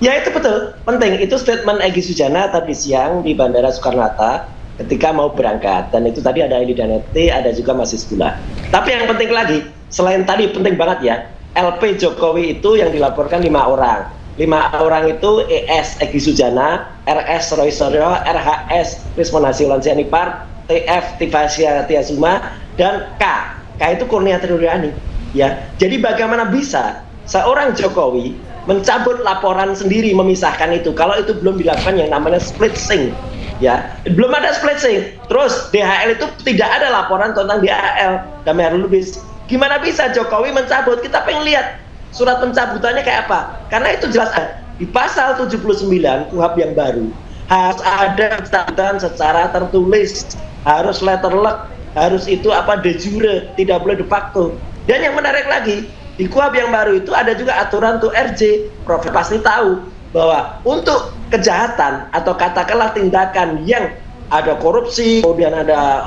Ya, itu betul, penting. Itu statement Egy Sujana tadi siang di Bandara Soekarno-Hatta ketika mau berangkat, dan itu tadi ada Eli Daneti, ada juga Mas Isbullah. Tapi yang penting lagi, selain tadi penting banget ya, LP Jokowi itu yang dilaporkan 5 orang. 5 orang itu ES Egy Sujana, RS Roy Suryo, RHS Rismona Sianipar, TF Tivasya Tiasuma, dan K itu Kurnia Triuriani. Ya, jadi bagaimana bisa seorang Jokowi mencabut laporan sendiri, memisahkan itu, kalau itu belum dilakukan yang namanya split sync. Ya, belum ada split sync. Terus DHL itu tidak ada laporan tentang DHL dan Lubis. Gimana bisa Jokowi mencabut? Kita pengen lihat surat pencabutannya kayak apa. Karena itu jelas di pasal 79 KUHP yang baru harus ada pencabutan secara tertulis, harus letter luck, harus itu apa de jure, tidak boleh de facto. Dan yang menarik lagi, di KUHP yang baru itu ada juga aturan tuh RJ. Prof pasti tahu bahwa untuk kejahatan atau katakanlah tindakan yang ada korupsi, kemudian ada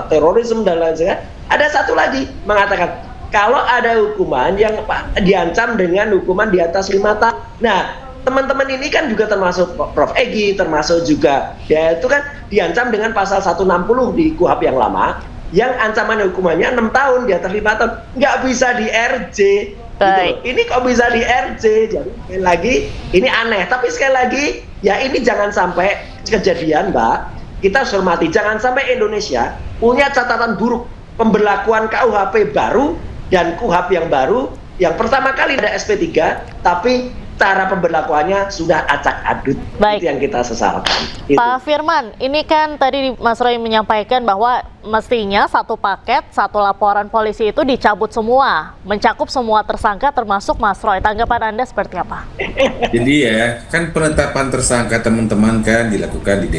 terorisme dan lain sebagainya, ada satu lagi mengatakan kalau ada hukuman yang diancam dengan hukuman di atas 5 tahun. Nah, teman-teman ini kan juga termasuk Prof Egy, termasuk juga dia itu kan diancam dengan pasal 160 di KUHP yang lama, yang ancaman hukumannya 6 tahun di atas 5 tahun, nggak bisa di RJ. Gitu. Ini kok bisa di RJ, jadi sekali lagi ini aneh. Tapi sekali lagi ya ini jangan sampai kejadian, Mbak. Kita harus hormati, jangan sampai Indonesia punya catatan buruk pemberlakuan KUHP baru dan KUHP yang baru. Yang pertama kali ada SP3, tapi cara pemberlakuannya sudah acak adut. Baik. Itu yang kita sesalkan. Pak Firman, ini kan tadi Mas Roy menyampaikan bahwa mestinya satu paket, satu laporan polisi itu dicabut semua, mencakup semua tersangka termasuk Mas Roy. Tanggapan Anda seperti apa? Jadi ya, kan penetapan tersangka teman-teman kan dilakukan di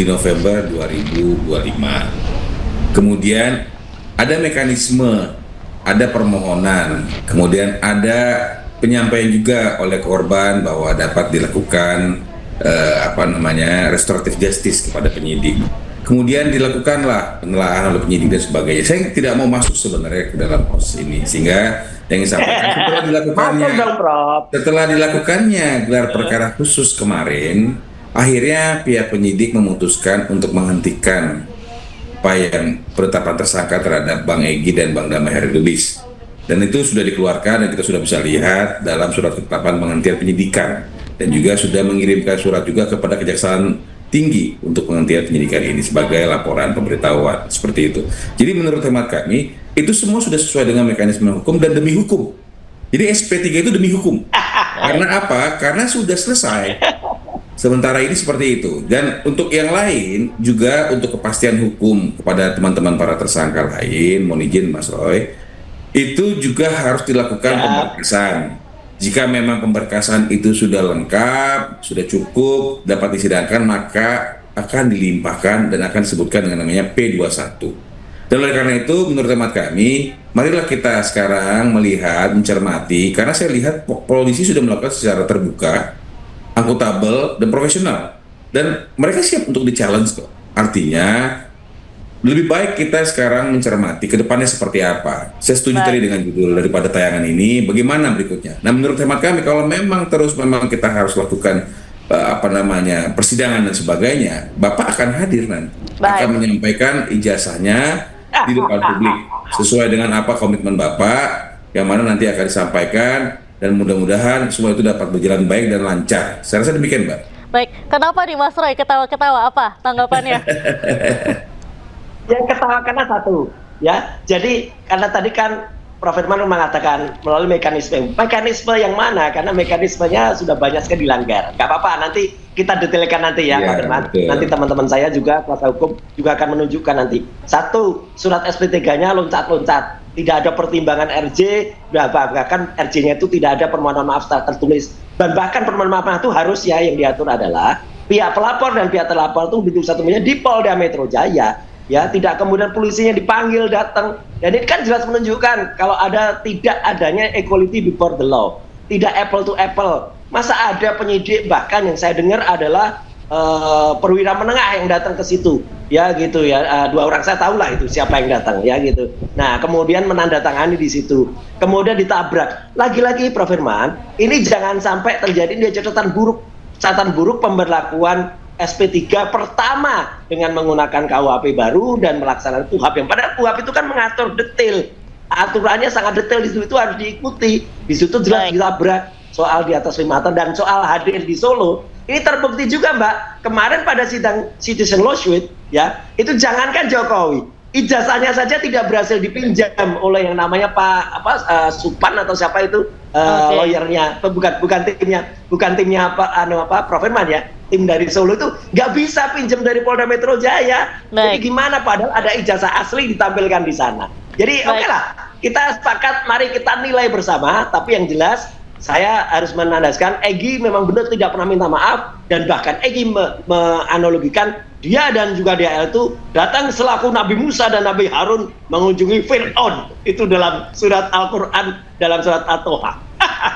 November 2025. Kemudian ada mekanisme, ada permohonan, kemudian ada penyampaian juga oleh korban bahwa dapat dilakukan restoratif justice kepada penyidik. Kemudian dilakukanlah penelaahan oleh penyidik dan sebagainya. Saya tidak mau masuk sebenarnya ke dalam proses ini, sehingga yang disampaikan setelah dilakukannya gelar perkara khusus kemarin, akhirnya pihak penyidik memutuskan untuk menghentikan upaya penetapan tersangka terhadap Bang Egy dan Bang Damai Hairudis. Dan itu sudah dikeluarkan dan kita sudah bisa lihat dalam surat ketetapan penghentian penyidikan, dan juga sudah mengirimkan surat juga kepada Kejaksaan tinggi untuk penghentian penyidikan ini sebagai laporan pemberitahuan seperti itu. Jadi menurut hemat kami itu semua sudah sesuai dengan mekanisme hukum dan demi hukum. Jadi SP3 itu demi hukum. Karena apa? Karena sudah selesai. Sementara ini seperti itu. Dan untuk yang lain juga untuk kepastian hukum kepada teman-teman para tersangka lain, mohon izin Mas Roy, itu juga harus dilakukan pemberkasan. Jika memang pemberkasan itu sudah lengkap, sudah cukup, dapat disidangkan, maka akan dilimpahkan dan akan disebutkan dengan namanya P21. Dan oleh karena itu, menurut hemat kami, marilah kita sekarang melihat, mencermati, karena saya lihat polisi sudah melakukan secara terbuka, akuntabel, dan profesional. Dan mereka siap untuk di-challenge kok. Artinya, lebih baik kita sekarang mencermati ke depannya seperti apa. Saya setuju tadi dengan judul daripada tayangan ini, bagaimana berikutnya. Nah, menurut hemat kami, kalau memang kita harus lakukan persidangan dan sebagainya, Bapak akan hadir nanti. Akan menyampaikan ijazahnya di depan publik. Sesuai dengan apa komitmen Bapak, yang mana nanti akan disampaikan, dan mudah-mudahan semua itu dapat berjalan baik dan lancar. Saya rasa demikian, Mbak. Baik, kenapa nih Mas Roy ketawa-ketawa, apa tanggapannya? Yang ketawa karena satu, ya. Jadi karena tadi kan Prof. Firman mengatakan melalui mekanisme yang mana? Karena mekanismenya sudah banyak sekali dilanggar. Gak apa-apa, nanti kita detailkan nanti ya, Pak Firman. Nanti teman-teman saya juga kuasa hukum juga akan menunjukkan nanti. Satu, surat SP3-nya loncat-loncat, tidak ada pertimbangan RJ, bahkan RJ-nya itu tidak ada permohonan maaf secara tertulis. Dan bahkan permohonan maaf itu harus ya yang diatur adalah pihak pelapor dan pihak terlapor itu di Polda Metro Jaya. Ya, tidak kemudian polisinya dipanggil datang. Dan ini kan jelas menunjukkan kalau ada tidak adanya equality before the law, tidak apple to apple. Masa ada penyidik, bahkan yang saya dengar adalah perwira menengah yang datang ke situ, ya gitu ya. Dua orang saya tahu lah itu siapa yang datang, ya gitu. Nah, kemudian menandatangani di situ, kemudian ditabrak. Lagi-lagi, Prof. Firman, ini jangan sampai terjadi dia catatan buruk pemberlakuan SP3 pertama dengan menggunakan KUHP baru dan melaksanakan KUHP yang padahal KUHP itu kan mengatur detail, aturannya sangat detail, di situ itu harus diikuti. Di situ jelas ditabrak soal di atas 5 tahun dan soal hadir di Solo. Ini terbukti juga, Mbak, kemarin pada sidang Citizen Lawsuit, ya, itu jangankan Jokowi, ijazahnya saja tidak berhasil dipinjam oleh yang namanya Pak Supan atau siapa itu lawyernya, bukan timnya Prof. Firman ya, tim dari Solo itu nggak bisa pinjam dari Polda Metro Jaya. Jadi gimana padahal ada ijazah asli ditampilkan di sana. Jadi oke lah, kita sepakat, mari kita nilai bersama. Tapi yang jelas saya harus menandaskan Egy memang benar tidak pernah minta maaf, dan bahkan Egy menganalogikan dia dan juga DL itu datang selaku Nabi Musa dan Nabi Harun mengunjungi Fir'aun, itu dalam surat Al-Quran, dalam surat At-Toha.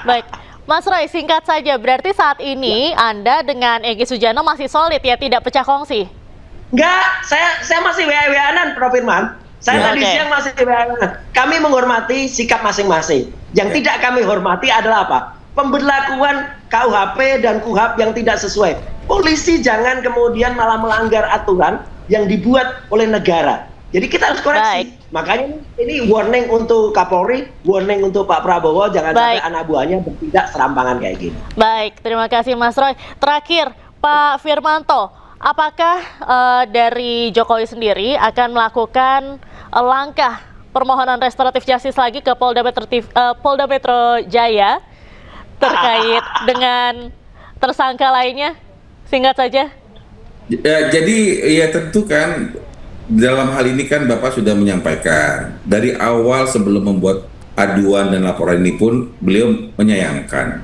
Baik, Mas Roy, singkat saja, berarti saat ini Anda dengan Egy Sujana masih solid ya, tidak pecah kongsi? Enggak, saya masih WA-WA-an, Prof. Firman. Saya tadi siang masih WA-WA-an. Kami menghormati sikap masing-masing. Yang tidak kami hormati adalah apa? Pemberlakuan KUHP dan KUHAP yang tidak sesuai. Polisi jangan kemudian malah melanggar aturan yang dibuat oleh negara. Jadi kita harus koreksi. Makanya ini warning untuk Kapolri, warning untuk Pak Prabowo, jangan sampai anak buahnya bertindak serampangan kayak gini. Baik, terima kasih Mas Roy. Terakhir, Pak Firmanto, apakah dari Jokowi sendiri akan melakukan langkah permohonan restoratif justice lagi ke Polda Metro Jaya terkait dengan tersangka lainnya? Singkat saja. Jadi ya tentu kan dalam hal ini kan Bapak sudah menyampaikan dari awal sebelum membuat aduan dan laporan ini pun beliau menyayangkan.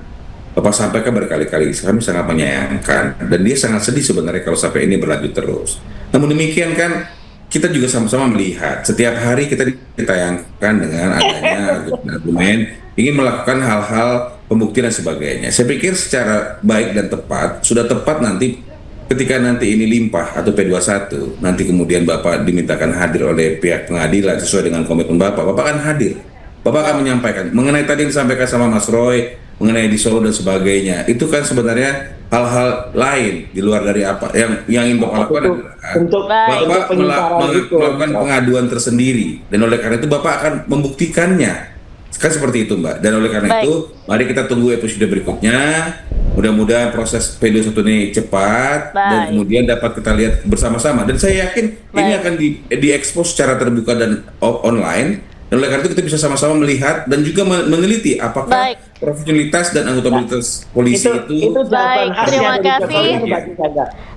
Bapak sampaikan berkali-kali, kami sangat menyayangkan dan dia sangat sedih sebenarnya kalau sampai ini berlanjut terus. Namun demikian kan kita juga sama-sama melihat setiap hari kita ditayangkan dengan adanya argumen ingin melakukan hal-hal pembuktian dan sebagainya. Saya pikir secara baik dan tepat, sudah tepat nanti ketika nanti ini limpah atau P21, nanti kemudian Bapak dimintakan hadir oleh pihak pengadilan sesuai dengan komitmen Bapak akan hadir. Bapak akan menyampaikan mengenai tadi yang disampaikan sama Mas Roy, mengenai di Solo dan sebagainya. Itu kan sebenarnya hal-hal lain di luar dari apa yang ingin Bapak lakukan adalah Bapak melakukan pengaduan tersendiri, dan oleh karena itu Bapak akan membuktikannya Kan seperti itu Mbak. Dan oleh karena itu, mari kita tunggu episode berikutnya. Mudah-mudahan proses P21 ini cepat dan kemudian dapat kita lihat bersama-sama. Dan saya yakin ini akan diekspos secara terbuka dan online. Dan oleh karena itu kita bisa sama-sama melihat dan juga meneliti apakah profesionalitas dan anggotabilitas polisi itu baik. Terima kasih.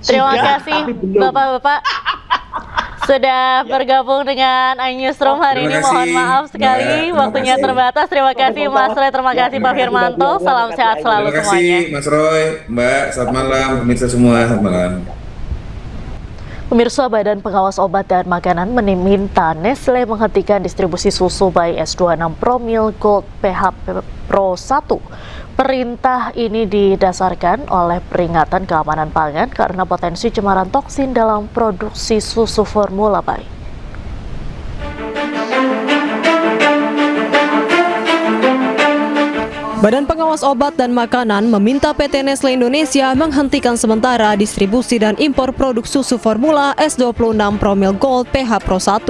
Terima kasih Bapak-bapak sudah bergabung dengan iNewsroom hari ini. Mohon maaf sekali waktunya terbatas. Terima kasih Mas Roy, terima kasih Pak Firmanto. Salam sehat selalu semuanya. Terima kasih Mas Roy, Mbak. Selamat malam pemirsa semua. Selamat malam. Pemirsa, Badan Pengawas Obat dan Makanan meminta Nestle menghentikan distribusi susu bayi S26 Promil Gold PH Pro 1. Perintah ini didasarkan oleh peringatan keamanan pangan karena potensi cemaran toksin dalam produksi susu formula bayi. Badan Pengawas Obat dan Makanan meminta PT Nestle Indonesia menghentikan sementara distribusi dan impor produk susu formula S26 Promil Gold PH Pro 1.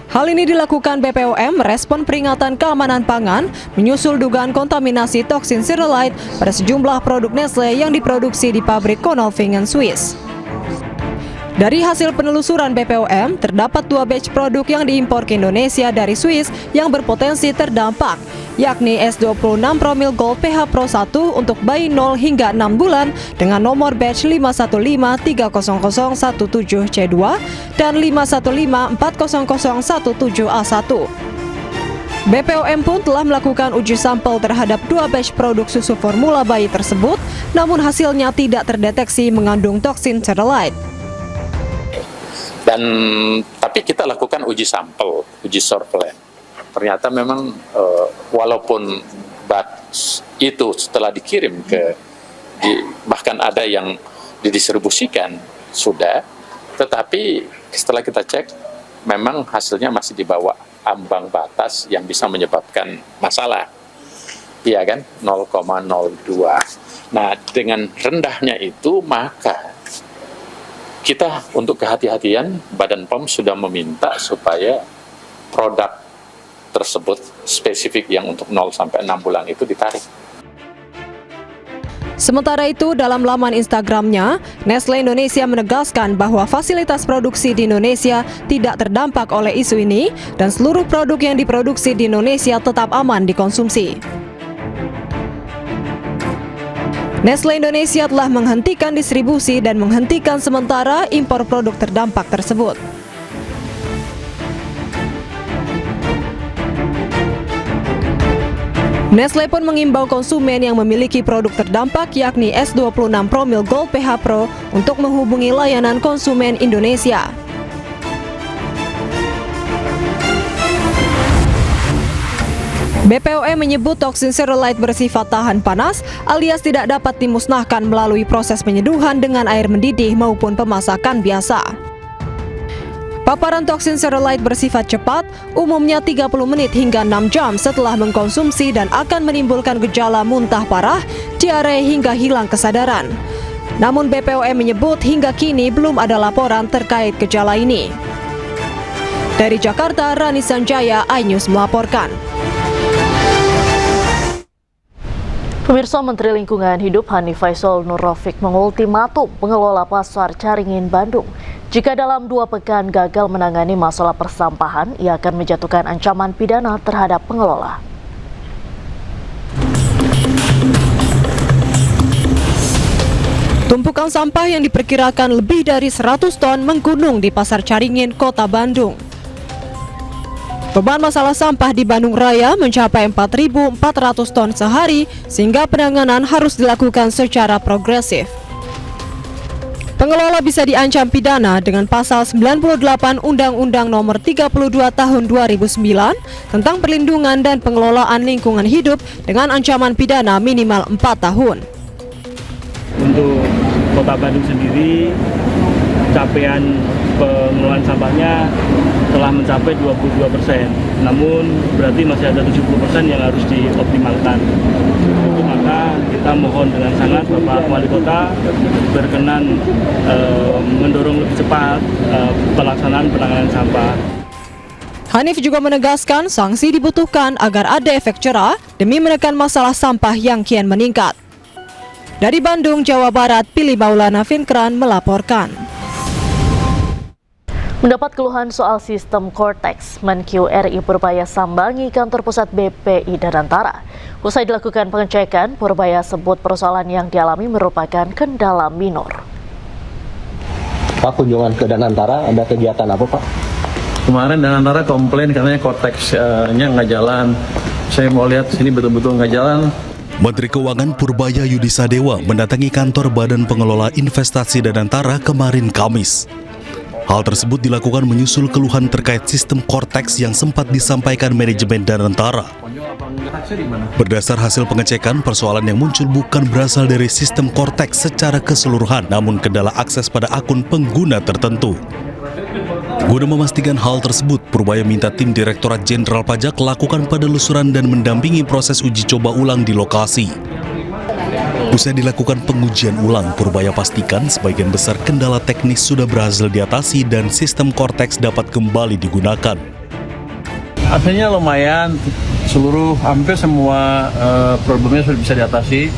Hal ini dilakukan BPOM merespon peringatan keamanan pangan menyusul dugaan kontaminasi toksin Cerealite pada sejumlah produk Nestle yang diproduksi di pabrik Konolfingen, Swiss. Dari hasil penelusuran BPOM, terdapat 2 batch produk yang diimpor ke Indonesia dari Swiss yang berpotensi terdampak, yakni S26 Promil Gold PH Pro 1 untuk bayi 0 hingga 6 bulan dengan nomor batch 515300017C2 dan 515400017A1. BPOM pun telah melakukan uji sampel terhadap 2 batch produk susu formula bayi tersebut, namun hasilnya tidak terdeteksi mengandung toksin Cerealite. Dan tapi kita lakukan uji sampel, uji surveillance. Ternyata memang walaupun batch itu setelah dikirim bahkan ada yang didistribusikan sudah, tetapi setelah kita cek memang hasilnya masih di bawah ambang batas yang bisa menyebabkan masalah. Iya kan? 0,02. Nah, dengan rendahnya itu maka kita untuk kehati-hatian, Badan POM sudah meminta supaya produk tersebut spesifik yang untuk 0 sampai 6 bulan itu ditarik. Sementara itu, dalam laman Instagramnya, Nestle Indonesia menegaskan bahwa fasilitas produksi di Indonesia tidak terdampak oleh isu ini dan seluruh produk yang diproduksi di Indonesia tetap aman dikonsumsi. Nestle Indonesia telah menghentikan distribusi dan menghentikan sementara impor produk terdampak tersebut. Nestle pun mengimbau konsumen yang memiliki produk terdampak yakni S26 Promil Gold PH Pro untuk menghubungi layanan konsumen Indonesia. BPOM menyebut toksin Cerealite bersifat tahan panas alias tidak dapat dimusnahkan melalui proses penyeduhan dengan air mendidih maupun pemasakan biasa. Paparan toksin Cerealite bersifat cepat, umumnya 30 menit hingga 6 jam setelah mengkonsumsi dan akan menimbulkan gejala muntah parah, diare hingga hilang kesadaran. Namun BPOM menyebut hingga kini belum ada laporan terkait gejala ini. Dari Jakarta, Rani Sanjaya, iNews melaporkan. Pemirsa, Menteri Lingkungan Hidup Hanif Faisal Nur Rafiq mengultimatum pengelola Pasar Caringin Bandung. Jika dalam 2 pekan gagal menangani masalah persampahan, ia akan menjatuhkan ancaman pidana terhadap pengelola. Tumpukan sampah yang diperkirakan lebih dari 100 ton menggunung di Pasar Caringin, Kota Bandung. Beban masalah sampah di Bandung Raya mencapai 4.400 ton sehari, sehingga penanganan harus dilakukan secara progresif. Pengelola bisa diancam pidana dengan pasal 98 Undang-Undang Nomor 32 Tahun 2009 tentang perlindungan dan pengelolaan lingkungan hidup dengan ancaman pidana minimal 4 tahun. Untuk Kota Bandung sendiri, capaian pengelolaan sampahnya telah mencapai 22%, namun berarti masih ada 70% yang harus dioptimalkan. Untuk maka kita mohon dengan sangat Bapak Wali Kota berkenan mendorong lebih cepat pelaksanaan penanganan sampah. Hanif juga menegaskan sanksi dibutuhkan agar ada efek jerah demi menekan masalah sampah yang kian meningkat. Dari Bandung, Jawa Barat, Pilih Maulana Finkran melaporkan. Mendapat keluhan soal sistem Cortex, Menkyu RI Purbaya sambangi kantor pusat BPI Danantara. Usai dilakukan pengecekan, Purbaya sebut persoalan yang dialami merupakan kendala minor. Pak, kunjungan ke Danantara ada kegiatan apa, Pak? Kemarin Danantara komplain karena Cortex-nya nggak jalan. Saya mau lihat sini betul-betul nggak jalan. Menteri Keuangan Purbaya Yudi Sadewa mendatangi kantor Badan Pengelola Investasi Danantara kemarin Kamis. Hal tersebut dilakukan menyusul keluhan terkait sistem Cortex yang sempat disampaikan manajemen Danantara. Berdasar hasil pengecekan, persoalan yang muncul bukan berasal dari sistem Cortex secara keseluruhan, namun kendala akses pada akun pengguna tertentu. Guna memastikan hal tersebut, Purbaya minta tim Direktorat Jenderal Pajak lakukan penelusuran dan mendampingi proses uji coba ulang di lokasi. Usai dilakukan pengujian ulang, Purbaya pastikan sebagian besar kendala teknis sudah berhasil diatasi dan sistem Cortex dapat kembali digunakan. Artinya lumayan, hampir semua problemnya sudah bisa diatasi.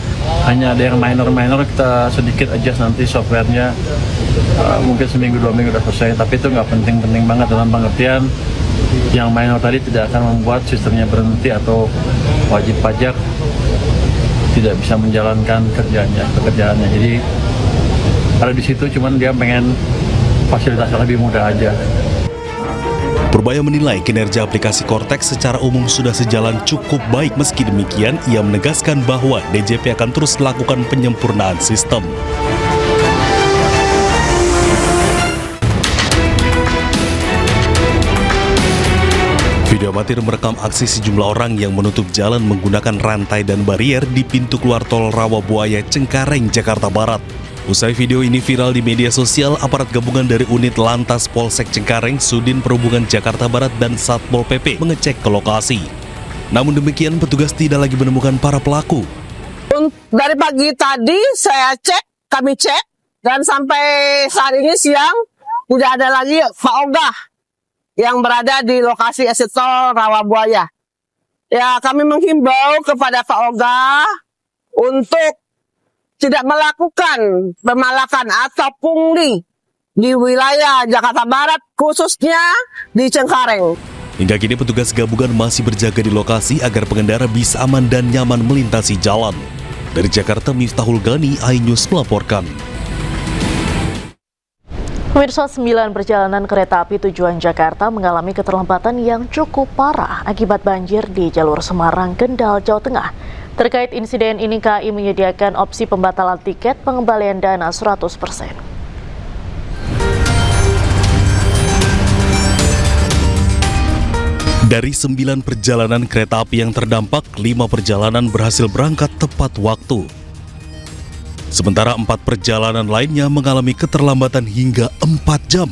Hanya ada yang minor-minor, kita sedikit adjust nanti softwarenya. Mungkin seminggu 2 minggu udah selesai, tapi itu nggak penting-penting banget dalam pengertian yang minor tadi tidak akan membuat sistemnya berhenti atau wajib pajak tidak bisa menjalankan pekerjaannya. Jadi ada di situ, cuman dia pengen fasilitasnya lebih mudah aja. Purbaya menilai kinerja aplikasi Cortex secara umum sudah sejalan cukup baik. Meski demikian, ia menegaskan bahwa DJP akan terus melakukan penyempurnaan sistem. Video amatir merekam aksi sejumlah orang yang menutup jalan menggunakan rantai dan barier di pintu keluar tol Rawabuaya, Cengkareng, Jakarta Barat. Usai video ini viral di media sosial, aparat gabungan dari unit Lantas Polsek Cengkareng, Sudin Perhubungan Jakarta Barat, dan Satpol PP mengecek ke lokasi. Namun demikian, petugas tidak lagi menemukan para pelaku. Dari pagi tadi kami cek, dan sampai saat ini siang udah ada lagi Pak Ogah yang berada di lokasi exit tol Rawabuaya. Ya, kami menghimbau kepada Pak Ogah untuk tidak melakukan pemalakan atau pungli di wilayah Jakarta Barat, khususnya di Cengkareng. Hingga kini petugas gabungan masih berjaga di lokasi agar pengendara bisa aman dan nyaman melintasi jalan. Dari Jakarta, Miftahul Gani, iNews melaporkan. Pemirsa, 9 perjalanan kereta api tujuan Jakarta mengalami keterlambatan yang cukup parah akibat banjir di jalur Semarang-Kendal, Jawa Tengah. Terkait insiden ini, KAI menyediakan opsi pembatalan tiket pengembalian dana 100%. Dari 9 perjalanan kereta api yang terdampak, 5 perjalanan berhasil berangkat tepat waktu. Sementara 4 perjalanan lainnya mengalami keterlambatan hingga 4 jam.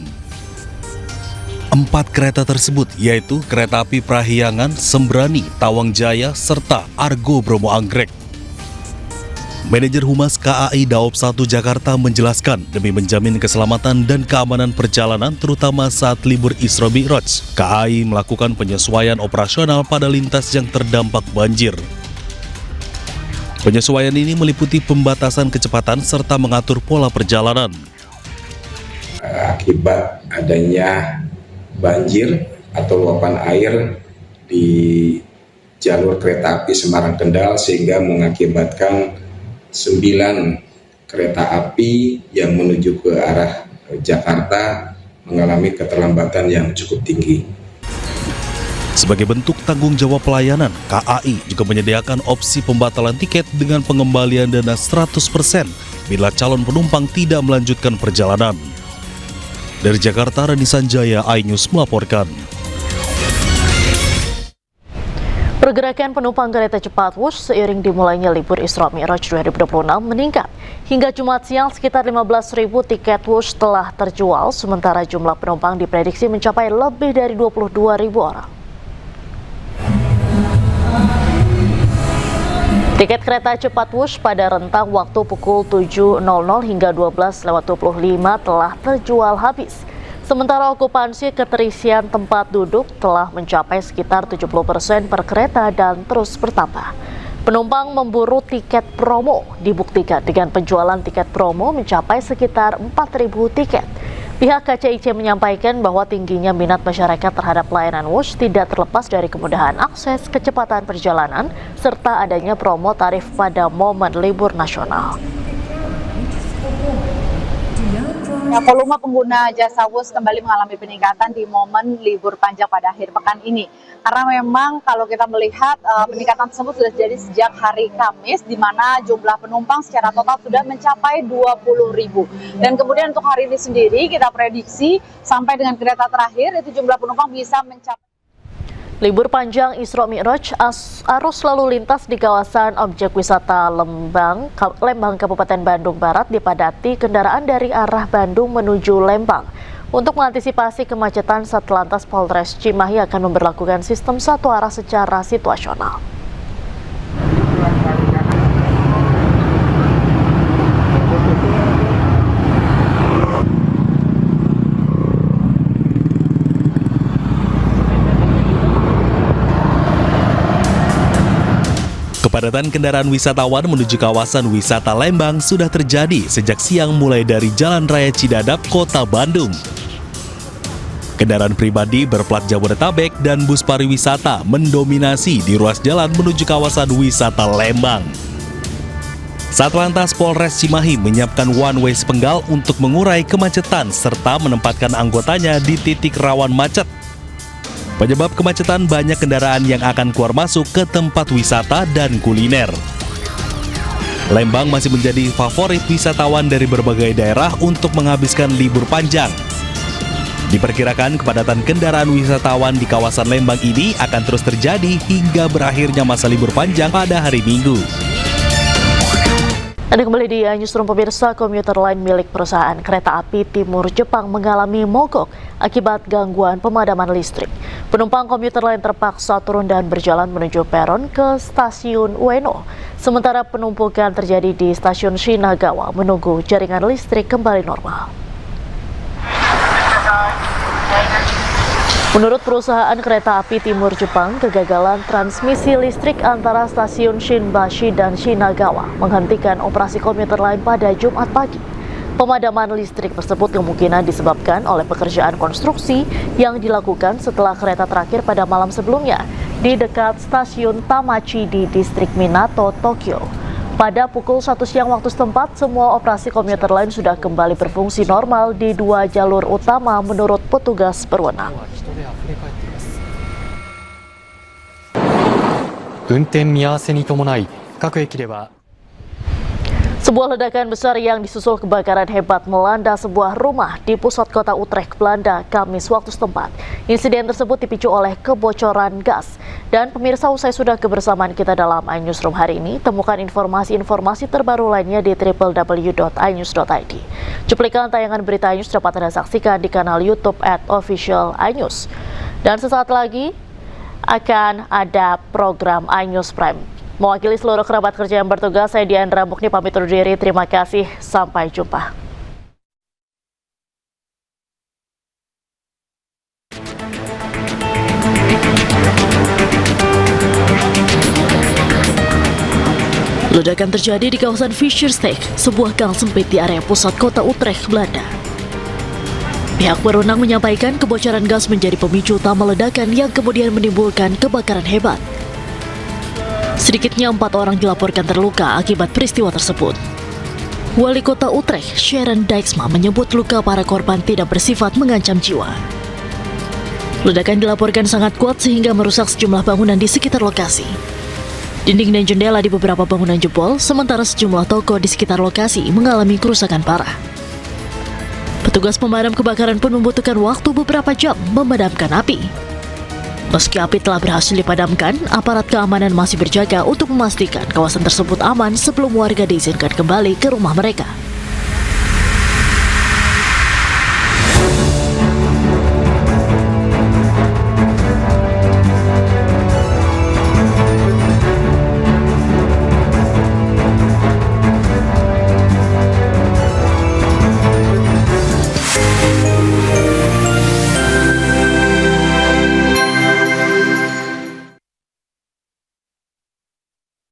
4 kereta tersebut yaitu kereta api Parahyangan, Sembrani, Tawang Jaya, serta Argo Bromo Anggrek. Manajer Humas KAI Daob 1 Jakarta menjelaskan demi menjamin keselamatan dan keamanan perjalanan terutama saat libur Isra Mi'raj, KAI melakukan penyesuaian operasional pada lintas yang terdampak banjir. Penyesuaian ini meliputi pembatasan kecepatan serta mengatur pola perjalanan. Akibat adanya banjir atau luapan air di jalur kereta api Semarang-Kendal sehingga mengakibatkan 9 kereta api yang menuju ke arah Jakarta mengalami keterlambatan yang cukup tinggi. Sebagai bentuk tanggung jawab pelayanan, KAI juga menyediakan opsi pembatalan tiket dengan pengembalian dana 100% bila calon penumpang tidak melanjutkan perjalanan. Dari Jakarta, Rani Sanjaya, iNews melaporkan. Pergerakan penumpang kereta cepat Wush seiring dimulainya libur Isra Mi'raj 2026 meningkat. Hingga Jumat siang sekitar 15.000 tiket Wush telah terjual, sementara jumlah penumpang diprediksi mencapai lebih dari 22.000 orang. Tiket kereta cepat Wush pada rentang waktu pukul 7.00 hingga 12.25 telah terjual habis. Sementara okupansi keterisian tempat duduk telah mencapai sekitar 70% per kereta dan terus bertambah. Penumpang memburu tiket promo dibuktikan dengan penjualan tiket promo mencapai sekitar 4.000 tiket. Pihak KCIC menyampaikan bahwa tingginya minat masyarakat terhadap layanan Wush tidak terlepas dari kemudahan akses, kecepatan perjalanan, serta adanya promo tarif pada momen libur nasional. Ya, volume pengguna jasa Wush kembali mengalami peningkatan di momen libur panjang pada akhir pekan ini. Karena memang kalau kita melihat peningkatan tersebut sudah terjadi sejak hari Kamis, di mana jumlah penumpang secara total sudah mencapai 20.000. Dan kemudian untuk hari ini sendiri kita prediksi sampai dengan kereta terakhir itu jumlah penumpang bisa mencapai. Libur panjang Isra Mi'raj, arus lalu lintas di kawasan objek wisata Lembang, Kabupaten Bandung Barat dipadati kendaraan dari arah Bandung menuju Lembang. Untuk mengantisipasi kemacetan, Satlantas Polres Cimahi akan memberlakukan sistem satu arah secara situasional. Kepadatan kendaraan wisatawan menuju kawasan wisata Lembang sudah terjadi sejak siang mulai dari Jalan Raya Cidadap, Kota Bandung. Kendaraan pribadi berplat Jabodetabek dan bus pariwisata mendominasi di ruas jalan menuju kawasan wisata Lembang. Satlantas Polres Cimahi menyiapkan one-way sepenggal untuk mengurai kemacetan serta menempatkan anggotanya di titik rawan macet. Penyebab kemacetan banyak kendaraan yang akan keluar masuk ke tempat wisata dan kuliner. Lembang masih menjadi favorit wisatawan dari berbagai daerah untuk menghabiskan libur panjang. Diperkirakan kepadatan kendaraan wisatawan di kawasan Lembang ini akan terus terjadi hingga berakhirnya masa libur panjang pada hari Minggu. Anda kembali di Newsroom pemirsa. Komuter lain milik perusahaan kereta api Timur Jepang mengalami mogok akibat gangguan pemadaman listrik. Penumpang komuter lain terpaksa turun dan berjalan menuju peron ke stasiun Ueno. Sementara penumpukan terjadi di stasiun Shinagawa menunggu jaringan listrik kembali normal. Menurut perusahaan kereta api Timur Jepang, kegagalan transmisi listrik antara stasiun Shinbashi dan Shinagawa menghentikan operasi komuter lain pada Jumat pagi. Pemadaman listrik tersebut kemungkinan disebabkan oleh pekerjaan konstruksi yang dilakukan setelah kereta terakhir pada malam sebelumnya di dekat stasiun Tamachi di distrik Minato, Tokyo. Pada pukul 1 siang waktu setempat, semua operasi komuter lain sudah kembali berfungsi normal di 2 jalur utama menurut petugas berwenang. Sebuah ledakan besar yang disusul kebakaran hebat melanda sebuah rumah di pusat kota Utrecht, Belanda, Kamis waktu setempat. Insiden tersebut dipicu oleh kebocoran gas. Dan pemirsa, usai sudah kebersamaan kita dalam iNewsroom hari ini, temukan informasi-informasi terbaru lainnya di www.inews.id. Cuplikan tayangan berita iNews dapat Anda saksikan di kanal YouTube @official_inews. Dan sesaat lagi akan ada program iNews Prime. Mewakili seluruh kerabat kerja yang bertugas, saya Diandra Mukni pamit undur diri. Terima kasih, sampai jumpa. Ledakan terjadi di kawasan Fischersteeg, sebuah gang sempit di area pusat kota Utrecht, Belanda. Pihak berwenang menyampaikan kebocoran gas menjadi pemicu utama ledakan yang kemudian menimbulkan kebakaran hebat. Sedikitnya 4 orang dilaporkan terluka akibat peristiwa tersebut. Wali Kota Utrecht, Sharon Dijksma, menyebut luka para korban tidak bersifat mengancam jiwa. Ledakan dilaporkan sangat kuat sehingga merusak sejumlah bangunan di sekitar lokasi. Dinding dan jendela di beberapa bangunan jebol, sementara sejumlah toko di sekitar lokasi mengalami kerusakan parah. Petugas pemadam kebakaran pun membutuhkan waktu beberapa jam memadamkan api. Meski api telah berhasil dipadamkan, aparat keamanan masih berjaga untuk memastikan kawasan tersebut aman sebelum warga diizinkan kembali ke rumah mereka.